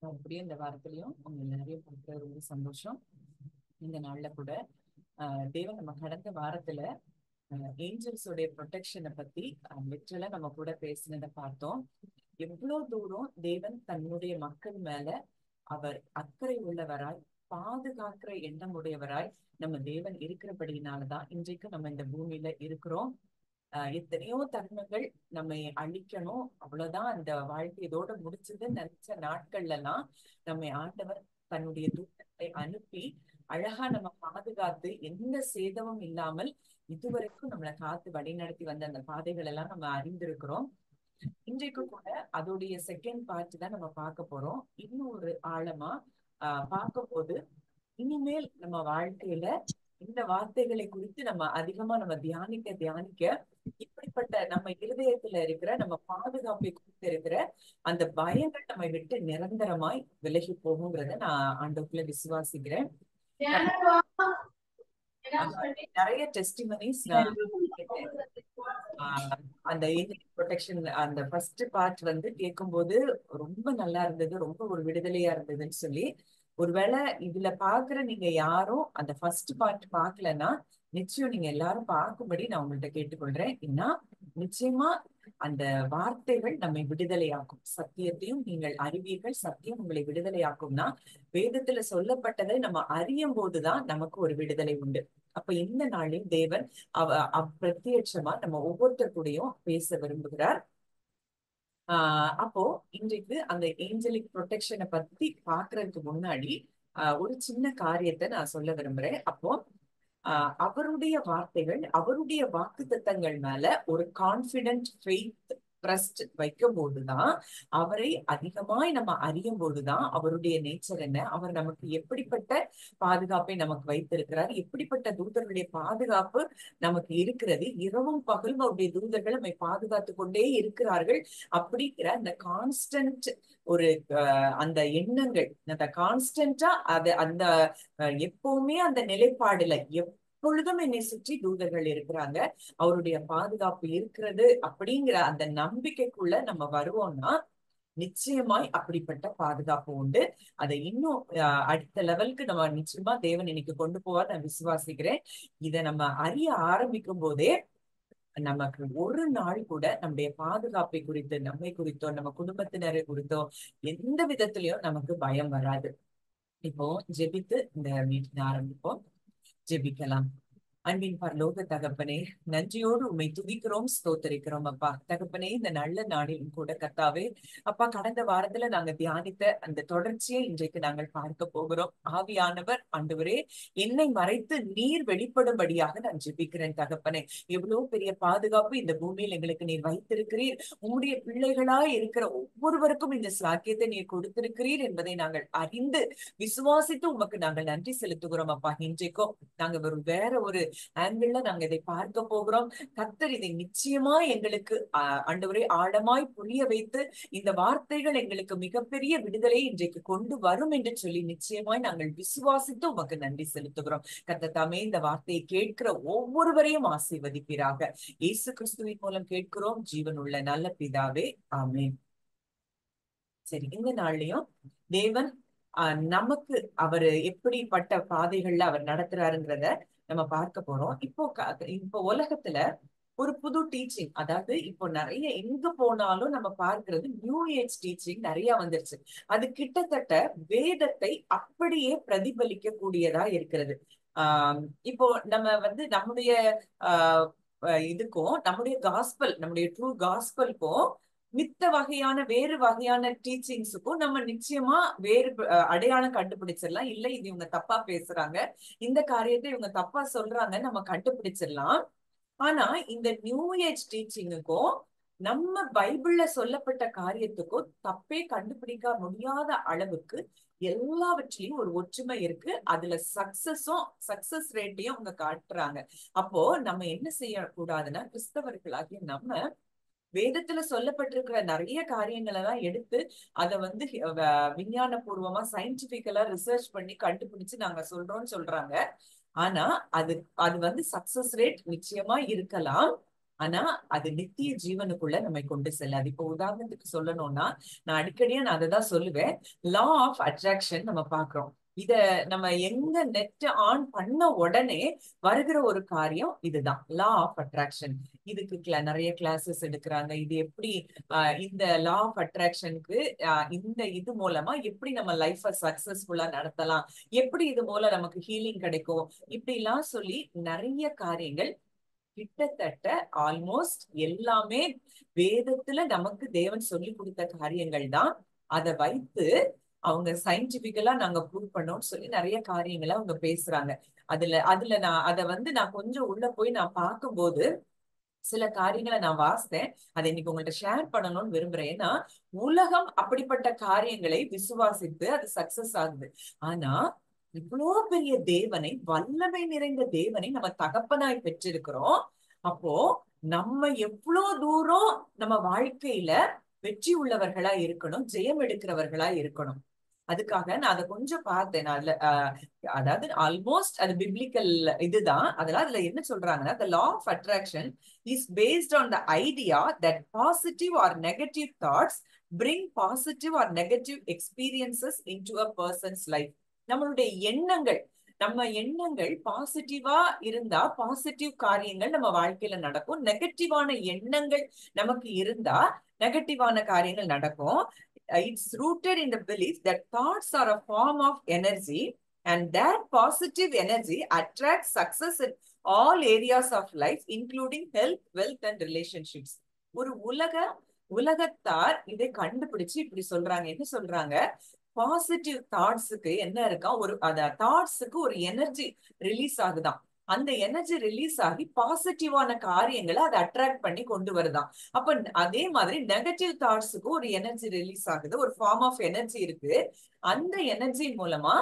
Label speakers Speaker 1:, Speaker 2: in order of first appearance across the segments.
Speaker 1: மறுபடியும் இந்த வாரத்திலையும் உங்க எல்லாரையும் பார்க்க ரொம்ப சந்தோஷம். இந்த நாள்ல கூட தேவன் நம்ம கடந்த வாரத்துல ஏஞ்சல்ஸோடைய ப்ரொடெக்ஷனை பத்தி லிட்டரலா நம்ம கூட பேசினதை பார்த்தோம். எவ்வளவு தூரம் தேவன் தன்னுடைய மக்கள் மேல அவர் அக்கறை உள்ளவராய் பாதுகாக்கிற எண்ணம் உடையவராய் நம்ம தேவன் இருக்கிறபடினாலதான் இன்றைக்கு நம்ம இந்த பூமியில இருக்கிறோம். எத்தனையோ தருணங்கள் நம்மை அழிக்கணும், அவ்வளவுதான் அந்த வாழ்க்கை இதோட முடிச்சதுன்னு நினைச்ச நாட்கள்ல எல்லாம் நம்மை ஆண்டவர் தன்னுடைய தூதத்தை அனுப்பி அழகா நம்ம பாதுகாத்து எந்த சேதமும் இல்லாமல் இதுவரைக்கும் நம்மளை காத்து வழிநடத்தி வந்த அந்த பாதைகள் எல்லாம் நம்ம அறிந்திருக்கிறோம். இன்றைக்கு கூட அதோடைய செகண்ட் பார்ட் தான் நம்ம பார்க்க போறோம். இன்னும் ஒரு ஆழமா பார்க்க போது இனிமேல் நம்ம வாழ்க்கையில இந்த வார்த்தைகளை குறித்து நம்ம அதிகமா நம்ம தியானிக்க இப்படிப்பட்ட நம்ம இருதயத்துல இருக்கிற நம்ம பாதுகாப்பை குறித்து இருக்கிற அந்த பயங்கள் நம்மை விட்டு நிரந்தரமாய் விலகி போகுங்கிறத நான் ஆண்டவருக்குள்ள விசுவாசிக்கிறேன். நிறைய டெஸ்டிமனிஸ் நான் அந்த ஏஞ்சல் ப்ரொடெக்ஷன் அந்த ஃபர்ஸ்ட் பார்ட் வந்து கேட்கும்போது ரொம்ப நல்லா இருந்தது, ரொம்ப ஒரு விடுதலையா இருந்ததுன்னு சொல்லி. ஒருவேளை இதுல பாக்குற நீங்க யாரும் அந்த ஃபர்ஸ்ட் பார்ட் பார்க்கலன்னா நிச்சயம் நீங்க எல்லாரும் பார்க்கும்படி நான் உங்கள்கிட்ட கேட்டுக்கொள்றேன். ஏன்னா நிச்சயமா அந்த வார்த்தைகள் நம்மை விடுதலையாக்கும். சத்தியத்தையும் நீங்கள் அறிவீர்கள், சத்தியம் உங்களை விடுதலையாக்கும்னா வேதத்துல சொல்லப்பட்டதை நம்ம அறியும் போதுதான் நமக்கு ஒரு விடுதலை உண்டு. அப்ப இந்த நாளில் தேவன் பிரத்யட்சமா நம்ம ஒவ்வொருத்தர் கூடயும் பேச விரும்புகிறார். அப்போ இன்றைக்கு அந்த ஏஞ்சலிக் ப்ரொடெக்ஷனை பத்தி பாக்குறதுக்கு முன்னாடி ஒரு சின்ன காரியத்தை நான் சொல்ல விரும்புறேன். அப்போ அவருடைய வார்த்தைகள், அவருடைய வாக்குத்தத்தங்கள் மேல ஒரு கான்பிடென்ட் ஃபெய்த் ட்ரஸ்ட் வைக்கும் போதுதான், அவரை அதிகமாய் நம்ம அறியும் போதுதான் அவருடைய நேச்சர் என்ன, அவர் நமக்கு எப்படிப்பட்ட பாதுகாப்பை நமக்கு வைத்திருக்கிறார், எப்படிப்பட்ட தூதர்களுடைய பாதுகாப்பு நமக்கு இருக்கிறது, இரவும் பகலும் அவருடைய தூதர்கள் நம்மை பாதுகாத்து கொண்டே இருக்கிறார்கள் அப்படிங்கிற அந்த கான்ஸ்டன்ட் ஒரு அந்த எண்ணங்கள், அந்த கான்ஸ்டன்டா அந்த எப்பவுமே அந்த நிலைப்பாடுல எப்பொழுதும் என்னை சுற்றி தூதர்கள் இருக்கிறாங்க, அவருடைய பாதுகாப்பு இருக்கிறது அப்படிங்கிற அந்த நம்பிக்கைக்குள்ள நம்ம வருவோம்னா நிச்சயமாய் அப்படிப்பட்ட பாதுகாப்பு உண்டு. அதை இன்னும் அடுத்த லெவலுக்கு நம்ம நிச்சயமா தேவன் இன்னைக்கு கொண்டு போவார் நான் விசுவாசிக்கிறேன். இதை நம்ம அறிய ஆரம்பிக்கும் போதே நமக்கு ஒரு நாள் கூட நம்முடைய பாதுகாப்பை குறித்து, நம்மை குறித்தோ நம்ம குடும்பத்தினரை குறித்தோ எந்த விதத்திலயும் நமக்கு பயம் வராது. இப்போ ஜெபித்து இந்த மீட்டிங் ஆரம்பிப்போம். ஜெபிக்கலாம். அன்பின் பரலோக தகப்பனே, நன்றியோடு உண்மை துதிக்கிறோம், ஸ்தோத்தரிக்கிறோம். அப்பா தகப்பனே, இந்த நல்ல நாளிலும் கூட கர்த்தாவே அப்பா, கடந்த வாரத்துல நாங்க தியானித்த அந்த தொடர்ச்சியை இன்றைக்கு நாங்கள் பார்க்க போகிறோம். ஆவியானவர் ஆண்டவரே என்னை மறைத்து நீர் வெளிப்படும்படியாக நான் ஜெபிக்கிறேன் தகப்பனே. எவ்வளவு பெரிய பாதுகாப்பு இந்த பூமியில் எங்களுக்கு நீர் வைத்திருக்கிறீர். உம்முடைய பிள்ளைகளாய் இருக்கிற ஒவ்வொருவருக்கும் இந்த சாக்கியத்தை நீர் கொடுத்திருக்கிறீர் என்பதை நாங்கள் அறிந்து விசுவாசித்து உமக்கு நாங்கள் நன்றி செலுத்துகிறோம். அப்பா, இன்றைக்கும் நாங்க வேற ஒரு ஆங்கிள் நாங்க இதை பார்க்க போகிறோம். கர்த்தர் இதை நிச்சயமா எங்களுக்கு ஆண்டவரே ஆழமாய் புரிய வைத்து இந்த வார்த்தைகள் எங்களுக்கு மிகப்பெரிய விடுதலை இன்றைக்கு கொண்டு வரும் என்று சொல்லி நிச்சயமாய் நாங்கள் விசுவாசித்து உமக்கு நன்றி செலுத்துகிறோம். கர்த்தர் தாமே இந்த வார்த்தையை கேட்கிற ஒவ்வொருவரையும் ஆசீர்வதிப்பீராக. இயேசு கிறிஸ்துவின் மூலம் கேட்கிறோம் ஜீவனுள்ள நல்ல பிதாவே, ஆமென். சரி, இந்த நாள்லயும் தேவன் நமக்கு அவரு எப்படிப்பட்ட பாதைகள்ல அவர் நடத்துறாருங்கிறத நம்ம பார்க்க போறோம். இப்போ உலகத்துல ஒரு புது டீச்சிங், அதாவது இப்போ நிறைய எங்க போனாலும் நம்ம பார்க்கிறது நியூ ஏஜ் டீச்சிங் நிறைய வந்துருச்சு. அது கிட்டத்தட்ட வேதத்தை அப்படியே பிரதிபலிக்க கூடியதா இருக்கிறது. இப்போ நம்ம வந்து நம்முடைய இதுக்கும் நம்முடைய காஸ்பல், நம்முடைய ட்ரூ காஸ்பலுக்கும் மித்த வகையான வேறு வகையான டீச்சிங்ஸுக்கும் நம்ம நிச்சயமா வேறு அடையாளம் கண்டுபிடிச்சிடலாம். இல்ல இது இவங்க தப்பா பேசுறாங்க, இந்த காரியத்தை இவங்க தப்பா சொல்றாங்க, நம்ம கண்டுபிடிச்சிடலாம். ஆனா இந்த நியூ ஏஜ் டீச்சிங்குக்கும் நம்ம பைபிள்ல சொல்லப்பட்ட காரியத்துக்கும் தப்பே கண்டுபிடிக்க முடியாத அளவுக்கு எல்லாவற்றிலையும் ஒரு ஒற்றுமை இருக்கு. அதுல சக்சஸ் ரேட்டையும் அவங்க காட்டுறாங்க. அப்போ நம்ம என்ன செய்யக்கூடாதுன்னா, கிறிஸ்தவர்களாகிய நம்ம வேதத்துல சொல்லப்பட்டிருக்கிற நிறைய காரியங்களை எல்லாம் எடுத்து அதை வந்து விஞ்ஞான பூர்வமா சயின்டிபிக்கலா ரிசர்ச் பண்ணி கண்டுபிடிச்சு நாங்க சொல்றோம்னு சொல்றாங்க. ஆனா அது அது வந்து சக்சஸ் ரேட் நிச்சயமா இருக்கலாம். ஆனா அது நித்திய ஜீவனுக்குள்ள நம்மை கொண்டு செல்லாது. இப்போ உதாரணத்துக்கு சொல்லணும்னா, நான் அடிக்கடியா நான் அதைதான் சொல்லுவேன். லா ஆஃப் அட்ராக்ஷன் நம்ம பாக்குறோம். இத நம்ம எங்க நெட் ஆன் பண்ண உடனே வருகிற ஒரு காரியம் இதுதான், லா ஆஃப் அட்ராக்ஷன். இதுக்கு நிறைய கிளாஸஸ் எடுக்கிறாங்க. இது எப்படி இந்த லா ஆஃப் அட்ராக்ஷனுக்கு இந்த இது மூலமா எப்படி நம்ம லைஃப சக்சஸ்ஃபுல்லா நடத்தலாம், எப்படி இது மூலம் நமக்கு ஹீலிங் கிடைக்கும், இப்படி எல்லாம் சொல்லி நிறைய காரியங்கள், கிட்டத்தட்ட ஆல்மோஸ்ட் எல்லாமே வேதத்துல நமக்கு தேவன் சொல்லி கொடுத்த காரியங்கள் தான். அதை வைத்து அவங்க சயின்டிபிக்கலா நாங்க ப்ரூவ் பண்ணோம்னு சொல்லி நிறைய காரியங்களை அவங்க பேசுறாங்க. அதுல அதுல நான் கொஞ்சம் உள்ள போய் நான் பார்க்கும்போது சில காரியங்களை நான் வாசித்தேன். அதை இன்னைக்கு உங்கள்ட்ட ஷேர் பண்ணணும்னு விரும்புறேன். ஏன்னா உலகம் அப்படிப்பட்ட காரியங்களை விசுவாசித்து அது சக்சஸ் ஆகுது. ஆனா இவ்வளோ பெரிய தேவனை, வல்லமை நிறைந்த தேவனை நம்ம தகப்பனாய் பெற்றிருக்கிறோம். அப்போ நம்ம எவ்வளவு தூரம் நம்ம வாழ்க்கையில வெற்றி உள்ளவர்களா இருக்கணும், ஜெயம் எடுக்கிறவர்களா இருக்கணும். அதுக்காக நான் அதை கொஞ்சம் பார்த்தேன். நான் அதுல அதாவது ஆல்மோஸ்ட் அது பிப்ளிக்கல் இதுதான். அதெல்லாம் அதுல என்ன சொல்றாங்கன்னா, the law of attraction is based on the idea that positive or negative thoughts bring positive or negative experiences into a person's life. நம்மளுடைய எண்ணங்கள், நம்ம எண்ணங்கள் பாசிட்டிவா இருந்தா பாசிட்டிவ் காரியங்கள் நம்ம வாழ்க்கையில நடக்கும். நெகட்டிவான எண்ணங்கள் நமக்கு இருந்தா நெகட்டிவான காரியங்கள் நடக்கும். It's rooted in the belief that thoughts are a form of energy and that positive energy attracts success in all areas of life, including health, wealth and relationships. ஒரு உலகத்தார் இதை கண்டுபிடிச்சு இப்படி சொல்றாங்க. என்ன சொல்றாங்க? பாசிட்டிவ் தாட்ஸுக்கு என்ன இருக்கா, ஒரு தாட்ஸுக்கு ஒரு எனர்ஜி ரிலீஸ் ஆகுதான். அந்த எனர்ஜி ரிலீஸ் ஆகி பாசிட்டிவான காரியங்களை அதை அட்ராக்ட் பண்ணி கொண்டு வருதான். அப்ப அதே மாதிரி நெகட்டிவ் தாட்ஸுக்கு ஒரு எனர்ஜி ரிலீஸ் ஆகுது, ஒரு ஃபார்ம் ஆஃப் எனர்ஜி இருக்கு. அந்த எனர்ஜி மூலமா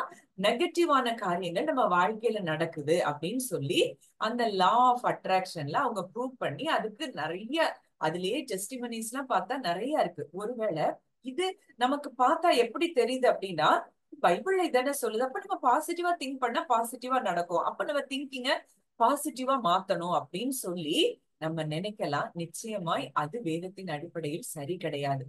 Speaker 1: நெகட்டிவான காரியங்கள் நம்ம வாழ்க்கையில நடக்குது அப்படின்னு சொல்லி அந்த லா ஆஃப் அட்ராக்ஷன்ல அவங்க ப்ரூவ் பண்ணி, அதுக்கு நிறைய அதுலயே டெஸ்டிமனிஸ் எல்லாம் பார்த்தா நிறைய இருக்கு. ஒருவேளை இது நமக்கு பார்த்தா எப்படி தெரியுது அப்படின்னா, பைபிள்ல இதானே சொல்லுது. அப்ப நம்ம பாசிட்டிவா திங்க் பண்ணா பாசிட்டிவா நடக்கும், அப்ப நம்ம திங்கிங்க பாசிட்டிவா மாத்தணும் அப்படின்னு சொல்லி நம்ம நினைக்கலாம். நிச்சயமாய் அது வேதத்தின் அடிப்படையில் சரி கிடையாது.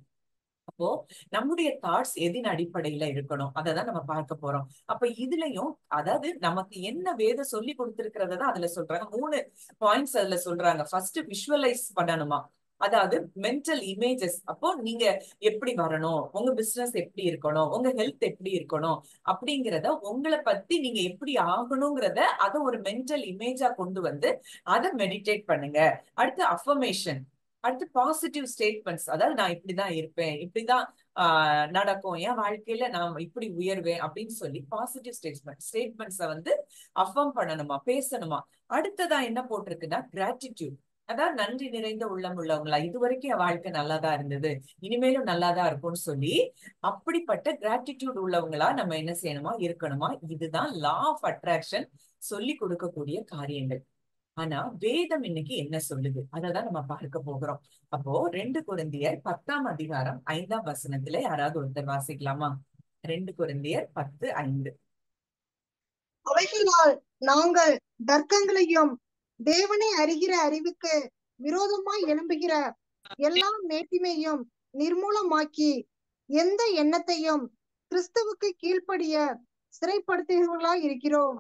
Speaker 1: அப்போ நம்முடைய தாட்ஸ் எதின் அடிப்படையில இருக்கணும், அததான் நம்ம பார்க்க போறோம். அப்ப இதுலயும் அதாவது நமக்கு என்ன வேதம் சொல்லி கொடுத்திருக்கிறதா அதுல சொல்றாங்க. 3 பாயிண்ட்ஸ் அதுல சொல்றாங்க. ஃபர்ஸ்ட் விஷுவலைஸ் பண்ணணுமா, அதாவது மென்டல் இமேஜஸ். அப்போ நீங்க எப்படி வரணும், உங்க பிசினஸ் எப்படி இருக்கணும், உங்க ஹெல்த் எப்படி இருக்கணும் அப்படிங்கிறத, உங்களை பத்தி நீங்க எப்படி ஆகணுங்கிறத அதை ஒரு மென்டல் இமேஜா கொண்டு வந்து அதை மெடிடேட் பண்ணுங்க. அடுத்து அஃபர்மேஷன், அடுத்து பாசிட்டிவ் ஸ்டேட்மெண்ட்ஸ். அதாவது நான் இப்படிதான் இருப்பேன், இப்படிதான் நடக்கும், என் வாழ்க்கையில நான் இப்படி உயர்வேன் அப்படின்னு சொல்லி பாசிட்டிவ் ஸ்டேட்மெண்ட்ஸை வந்து அஃபர்ம் பண்ணணுமா, பேசணுமா. அடுத்ததா என்ன போட்டிருக்குன்னா கிராட்டிடியூட், அதாவது நன்றி நிறைந்த உள்ளம் உள்ளவங்களா, இதுவரைக்கும் என் வாழ்க்கை நல்லாதான் இருந்தது, இனிமேலும் நல்லாதான் இருக்கும்னு சொல்லி அப்படிப்பட்ட கிராட்டிடியூட் உள்ளவங்களா நம்ம என்ன செய்யணுமா, இருக்கணுமா. இதுதான் லா ஆஃப் அட்ராக்ஷன் சொல்லி கொடுக்கக்கூடிய காரியங்கள். ஆனா வேதம் இன்னைக்கு என்ன சொல்லுது அததான் நம்ம பார்க்க போகிறோம். அப்போ 2 கொரிந்தியர் 10ஆம் அதிகாரம் 5ஆம் வசனத்துல யாராவது ஒருத்தர் வாசிக்கலாமா? 2 கொரிந்தியர் 10:5.
Speaker 2: அவைகளால் நாங்கள் தர்க்கங்களையும் தேவனை அறிகிற அறிவுக்கு விரோதமாய் எழும்புகிற எல்லா மேட்டிமையும் நிர்மூலமாக்கி எந்த எண்ணத்தையும் கிறிஸ்துவுக்கு கீழ்ப்படிய சிறைப்படுத்துகிறவர்களாய் இருக்கிறோம்.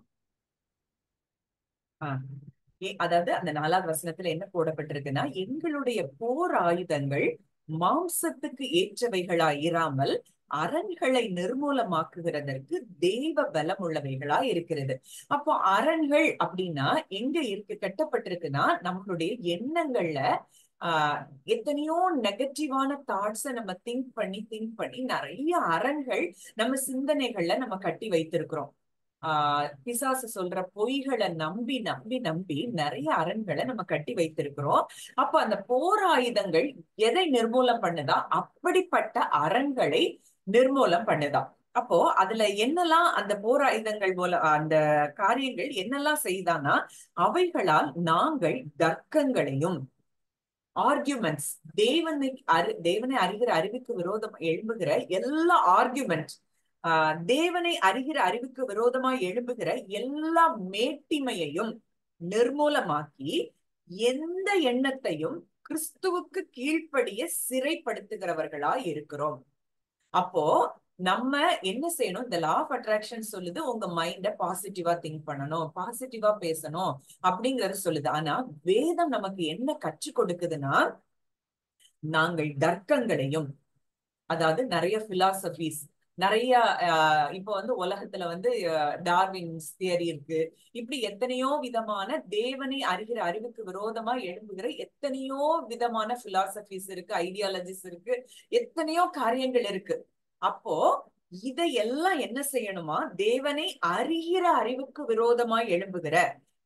Speaker 1: அதாவது அந்த 4ஆவது வசனத்துல என்ன போடப்பட்டிருக்குன்னா, எங்களுடைய போர் ஆயுதங்கள் மாம்சத்துக்கு ஏற்றவைகளா இராமல் அரண்களை நிர்மூலமாக்குகிறதற்கு தெய்வ பலம் உள்ளவைகளா இருக்கிறது. அப்போ அரண்கள் அப்படின்னா எங்க இருக்கு கட்டப்பட்டிருக்குன்னா, நம்மளுடைய எண்ணங்கள்ல எத்தனையோ நெகட்டிவான தாட்ஸ நம்ம திங்க் பண்ணி நிறைய அரண்கள் நம்ம சிந்தனைகள்ல நம்ம கட்டி வைத்திருக்கிறோம். பிசாசு சொல்ற பொய்களை நம்பி நம்பி நம்பி நிறைய அரண்களை நம்ம கட்டி வைத்திருக்கிறோம். அப்ப அந்த போர் ஆயுதங்கள் எதை நிர்மூலம் பண்ணுதா, அப்படிப்பட்ட அரண்களை நிர்மூலம் பண்ணுதா. அப்போ அதுல என்னெல்லாம் அந்த போர் ஆயுதங்கள் போல அந்த காரியங்கள் என்னெல்லாம் செய்தானா, அவைகளால் நாங்கள் தர்க்கங்களையும் ஆர்கியூமெண்ட்ஸ், தேவனை அறிகிற அறிவுக்கு விரோதம் எழும்புகிற எல்லா ஆர்கியூமெண்ட், தேவனை அறிகிற அறிவுக்கு விரோதமாய் எழும்புகிற எல்லா மேட்டிமையையும் நிர்மூலமாக்கி எந்த எண்ணத்தையும் கிறிஸ்துவுக்கு கீழ்ப்படிய சிறைப்படுத்துகிறவர்களா இருக்கிறோம். அப்போ நம்ம என்ன செய்யணும்? இந்த லா ஆஃப் அட்ராக்ஷன் சொல்லுது உங்க மைண்ட பாசிட்டிவா திங்க் பண்ணணும், பாசிட்டிவா பேசணும் அப்படிங்கறது சொல்லுது. ஆனா வேதம் நமக்கு என்ன கற்றுக் கொடுக்குதுன்னா, நாங்கள் தர்க்கங்களையும், அதாவது நிறைய பிலாசபிஸ், நிறைய இப்போ உலகத்துல டார்வின்ஸ் தியரி இருக்கு. இப்படி எத்தனையோ விதமான தேவனை அறிகிற அறிவுக்கு விரோதமா எழும்புகிற எத்தனையோ விதமான பிலாசபிஸ் இருக்கு, ஐடியாலஜிஸ் இருக்கு, எத்தனையோ காரியங்கள் இருக்கு. அப்போ இதையெல்லாம் என்ன செய்யணுமா? தேவனை அறிகிற அறிவுக்கு விரோதமாய் எழும்புகிற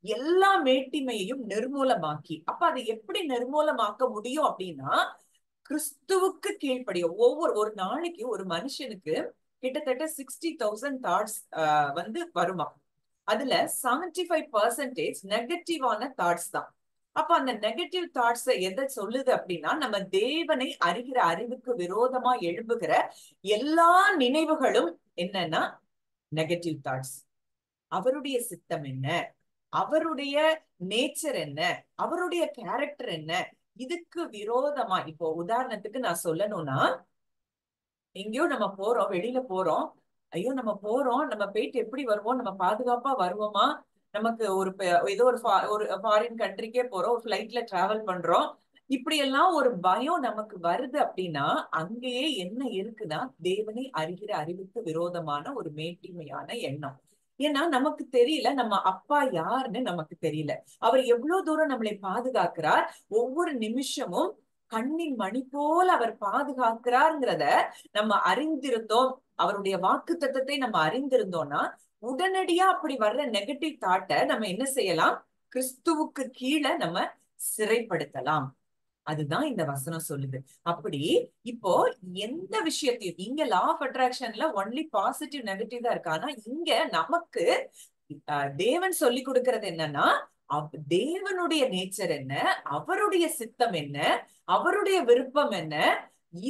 Speaker 1: எல்லா மேட்டிமையையும் நிர்மூலமாக்கி, அப்ப அதை எப்படி நிர்மூலமாக்க முடியும் அப்படின்னா, கிறிஸ்துவுக்கு கீழ்ப்படிய ஒரு நாளைக்கு ஒரு மனுஷனுக்கு கிட்டத்தட்ட 60,000 தாட்ஸ் வருமா. அதுல 75% நெகட்டிவான தாட்ஸ் தான். அப்ப அந்த நெகட்டிவ் தாட்ஸ் எதை சொல்லுது அப்படின்னா, நம்ம தேவனை அறிகிற அறிவுக்கு விரோதமா எழும்புகிற எல்லா நினைவுகளும் என்னன்னா நெகட்டிவ் தாட்ஸ். அவருடைய சித்தம் என்ன, அவருடைய நேச்சர் என்ன, அவருடைய கேரக்டர் என்ன, இதுக்கு விரோதமா. இப்போ உதாரணத்துக்கு நான் சொல்லணும்னா, எங்கேயோ நம்ம போறோம், வெளியில போறோம், ஐயோ நம்ம போறோம், நம்ம போயிட்டு எப்படி வருவோம், நம்ம பாதுகாப்பா வருவோமா, நமக்கு ஏதோ ஒரு ஃபாரின் கண்ட்ரிக்கே போறோம், ஒரு ஃபிளைட்ல டிராவல் பண்றோம், இப்படி எல்லாம் ஒரு பயம் நமக்கு வருது அப்படின்னா, அங்கேயே என்ன இருக்குன்னா தேவனை அறிகிற அறிவுக்கு விரோதமான ஒரு மேட்டிமையான எண்ணம். ஏன்னா நமக்கு தெரியல நம்ம அப்பா யாருன்னு நமக்கு தெரியல. அவர் எவ்வளவு தூரம் நம்மளை பாதுகாக்கிறார், ஒவ்வொரு நிமிஷமும் கண்ணின் மணி போல அவர் பாதுகாக்கிறார்ங்கிறத நம்ம அறிந்திருந்தோம், அவருடைய வாக்கு தத்தத்தை நம்ம அறிந்திருந்தோம்னா, உடனடியா அப்படி வர்ற நெகட்டிவ் தாட்டை நம்ம என்ன செய்யலாம்? கிறிஸ்துவுக்கு கீழே நம்ம சிறைப்படுத்தலாம். அதுதான் இந்த வசனம் சொல்லுது. அப்படி இப்போ எந்த விஷயத்தையும், இங்க லா ஆஃப் அட்ராக்ஷன்ல ஒன்லி பாசிட்டிவ் நெகட்டிவ் தான் இருக்கு. ஆனா இங்க நமக்கு தேவன் சொல்லி கொடுக்கறது என்னன்னா, தேவனுடைய நேச்சர் என்ன, அவருடைய சித்தம் என்ன, அவருடைய விருப்பம் என்ன,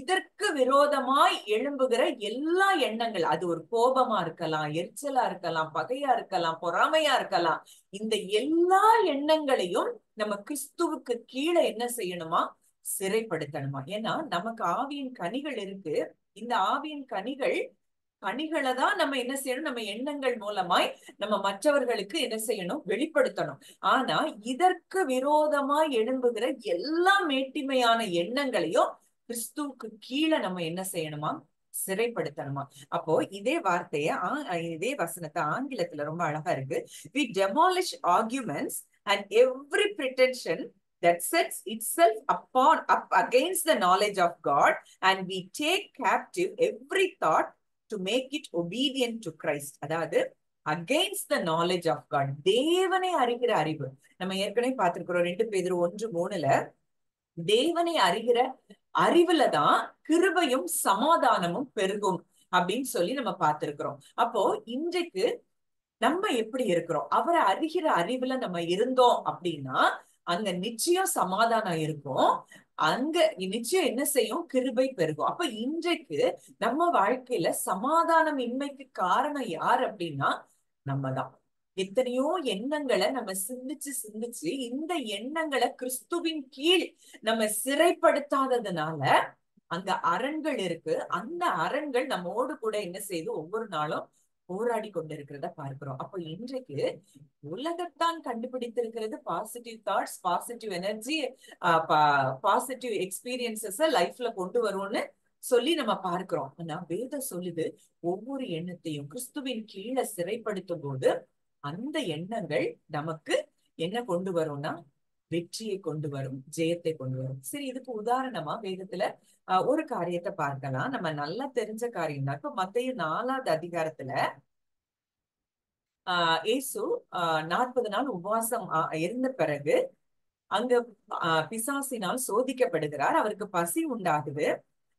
Speaker 1: இதற்கு விரோதமாய் எழும்புகிற எல்லா எண்ணங்கள், அது ஒரு கோபமா இருக்கலாம், எரிச்சலா இருக்கலாம், பகையா இருக்கலாம், பொறாமையா இருக்கலாம், இந்த எல்லா எண்ணங்களையும் நம்ம கிறிஸ்துவுக்கு கீழே என்ன செய்யணுமா? சிறைப்படுத்தணுமா. ஏன்னா நமக்கு ஆவியின் கனிகள் இருக்கு. இந்த ஆவியின் கனிகளை தான் நம்ம என்ன செய்யணும்? நம்ம எண்ணங்கள் மூலமாய் நம்ம மற்றவர்களுக்கு என்ன செய்யணும்? வெளிப்படுத்தணும். ஆனா இதற்கு விரோதமாய் எழும்புகிற எல்லா மேட்டிமையான எண்ணங்களையும் கிறிஸ்துவுக்கு கீழே நம்ம என்ன செய்யணுமா? சிறைப்படுத்தணுமா. அப்போ இதே வார்த்தைய இதே வசனத்தை ஆங்கிலத்துல ரொம்ப அழகா இருக்கு. We demolish arguments and every pretension that sets itself up against the knowledge of God, and we take captive every thought to make it obedient to Christ. அதாவது against the knowledge of God, தேவனை அறிகிற அறிவு. நம்ம ஏற்கனவே பார்த்திருக்கிறோம் 2 பேதுரு 1:3 தேவனை அறிகிற அறிவுலதான் கிருபையும் சமாதானமும் பெருகும் அப்படின்னு சொல்லி நம்ம பார்த்திருக்கிறோம். அப்போ இன்றைக்கு நம்ம எப்படி இருக்கிறோம்? அவரை அறிகிற அறிவுல நம்ம இருந்தோம் அப்படின்னா அங்க நிச்சயம் சமாதானம் இருக்கும், அங்க நிச்சயம் என்ன செய்யும்? கிருபை பெருகும். அப்ப இன்றைக்கு நம்ம வாழ்க்கையில சமாதானம் இன்மைக்கு காரணம் யார் அப்படின்னா நம்ம தான். எத்தனையோ எண்ணங்களை நம்ம சிந்திச்சு இந்த எண்ணங்களை கிறிஸ்துவின் கீழ் நம்ம சிறைப்படுத்தாததுனால அங்க அரண்கள் இருக்கு. அந்த அரண்கள் நம்மோடு கூட என்ன செய்து ஒவ்வொரு நாளும் போராடி கொண்டிருக்கிறத பார்க்கிறோம். அப்போ இன்றைக்கு உலகத்தான் கண்டுபிடித்திருக்கிறது positive thoughts, positive energy, positive experiences லைஃப்ல கொண்டு வரும்னு சொல்லி நம்ம பார்க்கிறோம். ஆனா வேதம் சொல்லுது ஒவ்வொரு எண்ணத்தையும் கிறிஸ்துவின் கீழே சிறைப்படுத்தும் போது அந்த எண்ணங்கள் நமக்கு என்ன கொண்டு வரும்னா வெற்றியை கொண்டு வரும், ஜெயத்தை கொண்டு வரும். சரி, இதுக்கு உதாரணமா வேதத்துல ஒரு காரியத்தை பார்க்கலாம். நம்ம நல்லா தெரிஞ்ச காரியம் தான். இப்ப மத்தேயு 4வது அதிகாரத்துல இயேசு 40 நாள் உபவாசம் இருந்த பிறகு அங்க பிசாசினால் சோதிக்கப்படுகிறார். அவருக்கு பசி உண்டாகுது.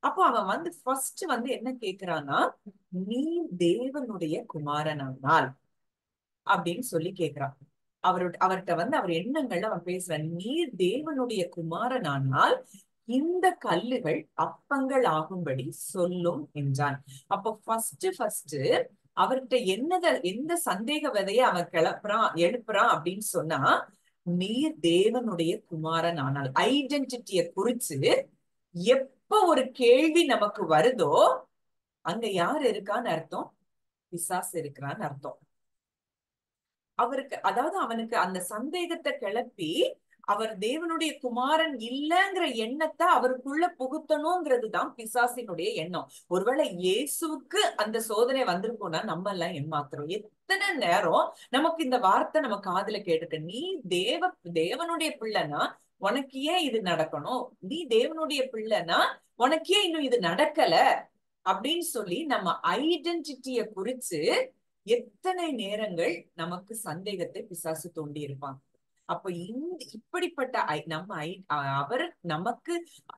Speaker 1: அப்போ அவன் ஃபர்ஸ்ட் என்ன கேக்குறான்னா, நீ தேவனுடைய குமாரனானால் அப்படின்னு சொல்லி கேக்குறான். அவர்கிட்ட அவர் எண்ணங்கள்ல அவன் பேசுறான், நீர் தேவனுடைய குமாரனானால் இந்த கல்லுகள் அப்பங்கள் ஆகும்படி சொல்லும் என்றான். அப்போ ஃபர்ஸ்ட் அவர்கிட்ட எந்த சந்தேக விதைய அவன் எழுப்புறான் அப்படின்னு சொன்னா, நீர் தேவனுடைய குமாரன் ஆனால் ஐடென்டிட்டிய குறிச்சு எப்ப ஒரு கேள்வி நமக்கு வருதோ அங்க யார் இருக்கான்னு அர்த்தம்? பிசாசு இருக்கிறான்னு அர்த்தம். அவருக்கு, அதாவது அவனுக்கு அந்த சந்தேகத்தை கிளப்பி அவர் தேவனுடைய குமாரன் இல்லங்கிற எண்ணத்தை அவருக்குள்ள புகுத்தணுங்கிறது தான் பிசாசினுடைய எண்ணம். ஒருவேளை இயேசுவுக்கு அந்த சோதனை வந்திருக்கும்னா நம்ம எல்லாம் ஏமாத்துறோம். எத்தனை நேரம் நமக்கு இந்த வார்த்தை நம்ம காதுல கேட்டுட்டு, நீ தேவனுடைய பிள்ளைனா உனக்கு ஏன் இது நடக்கணும், நீ தேவனுடைய பிள்ளைனா உனக்கு ஏன் இன்னும் இது நடக்கல அப்படின்னு சொல்லி நம்ம ஐடென்டிட்டிய குறிச்சு எத்தனை நேரங்கள் நமக்கு சந்தேகத்தை பிசாசு தோண்டி இருப்பாங்க. அப்ப இப்படிப்பட்ட அவர் நமக்கு,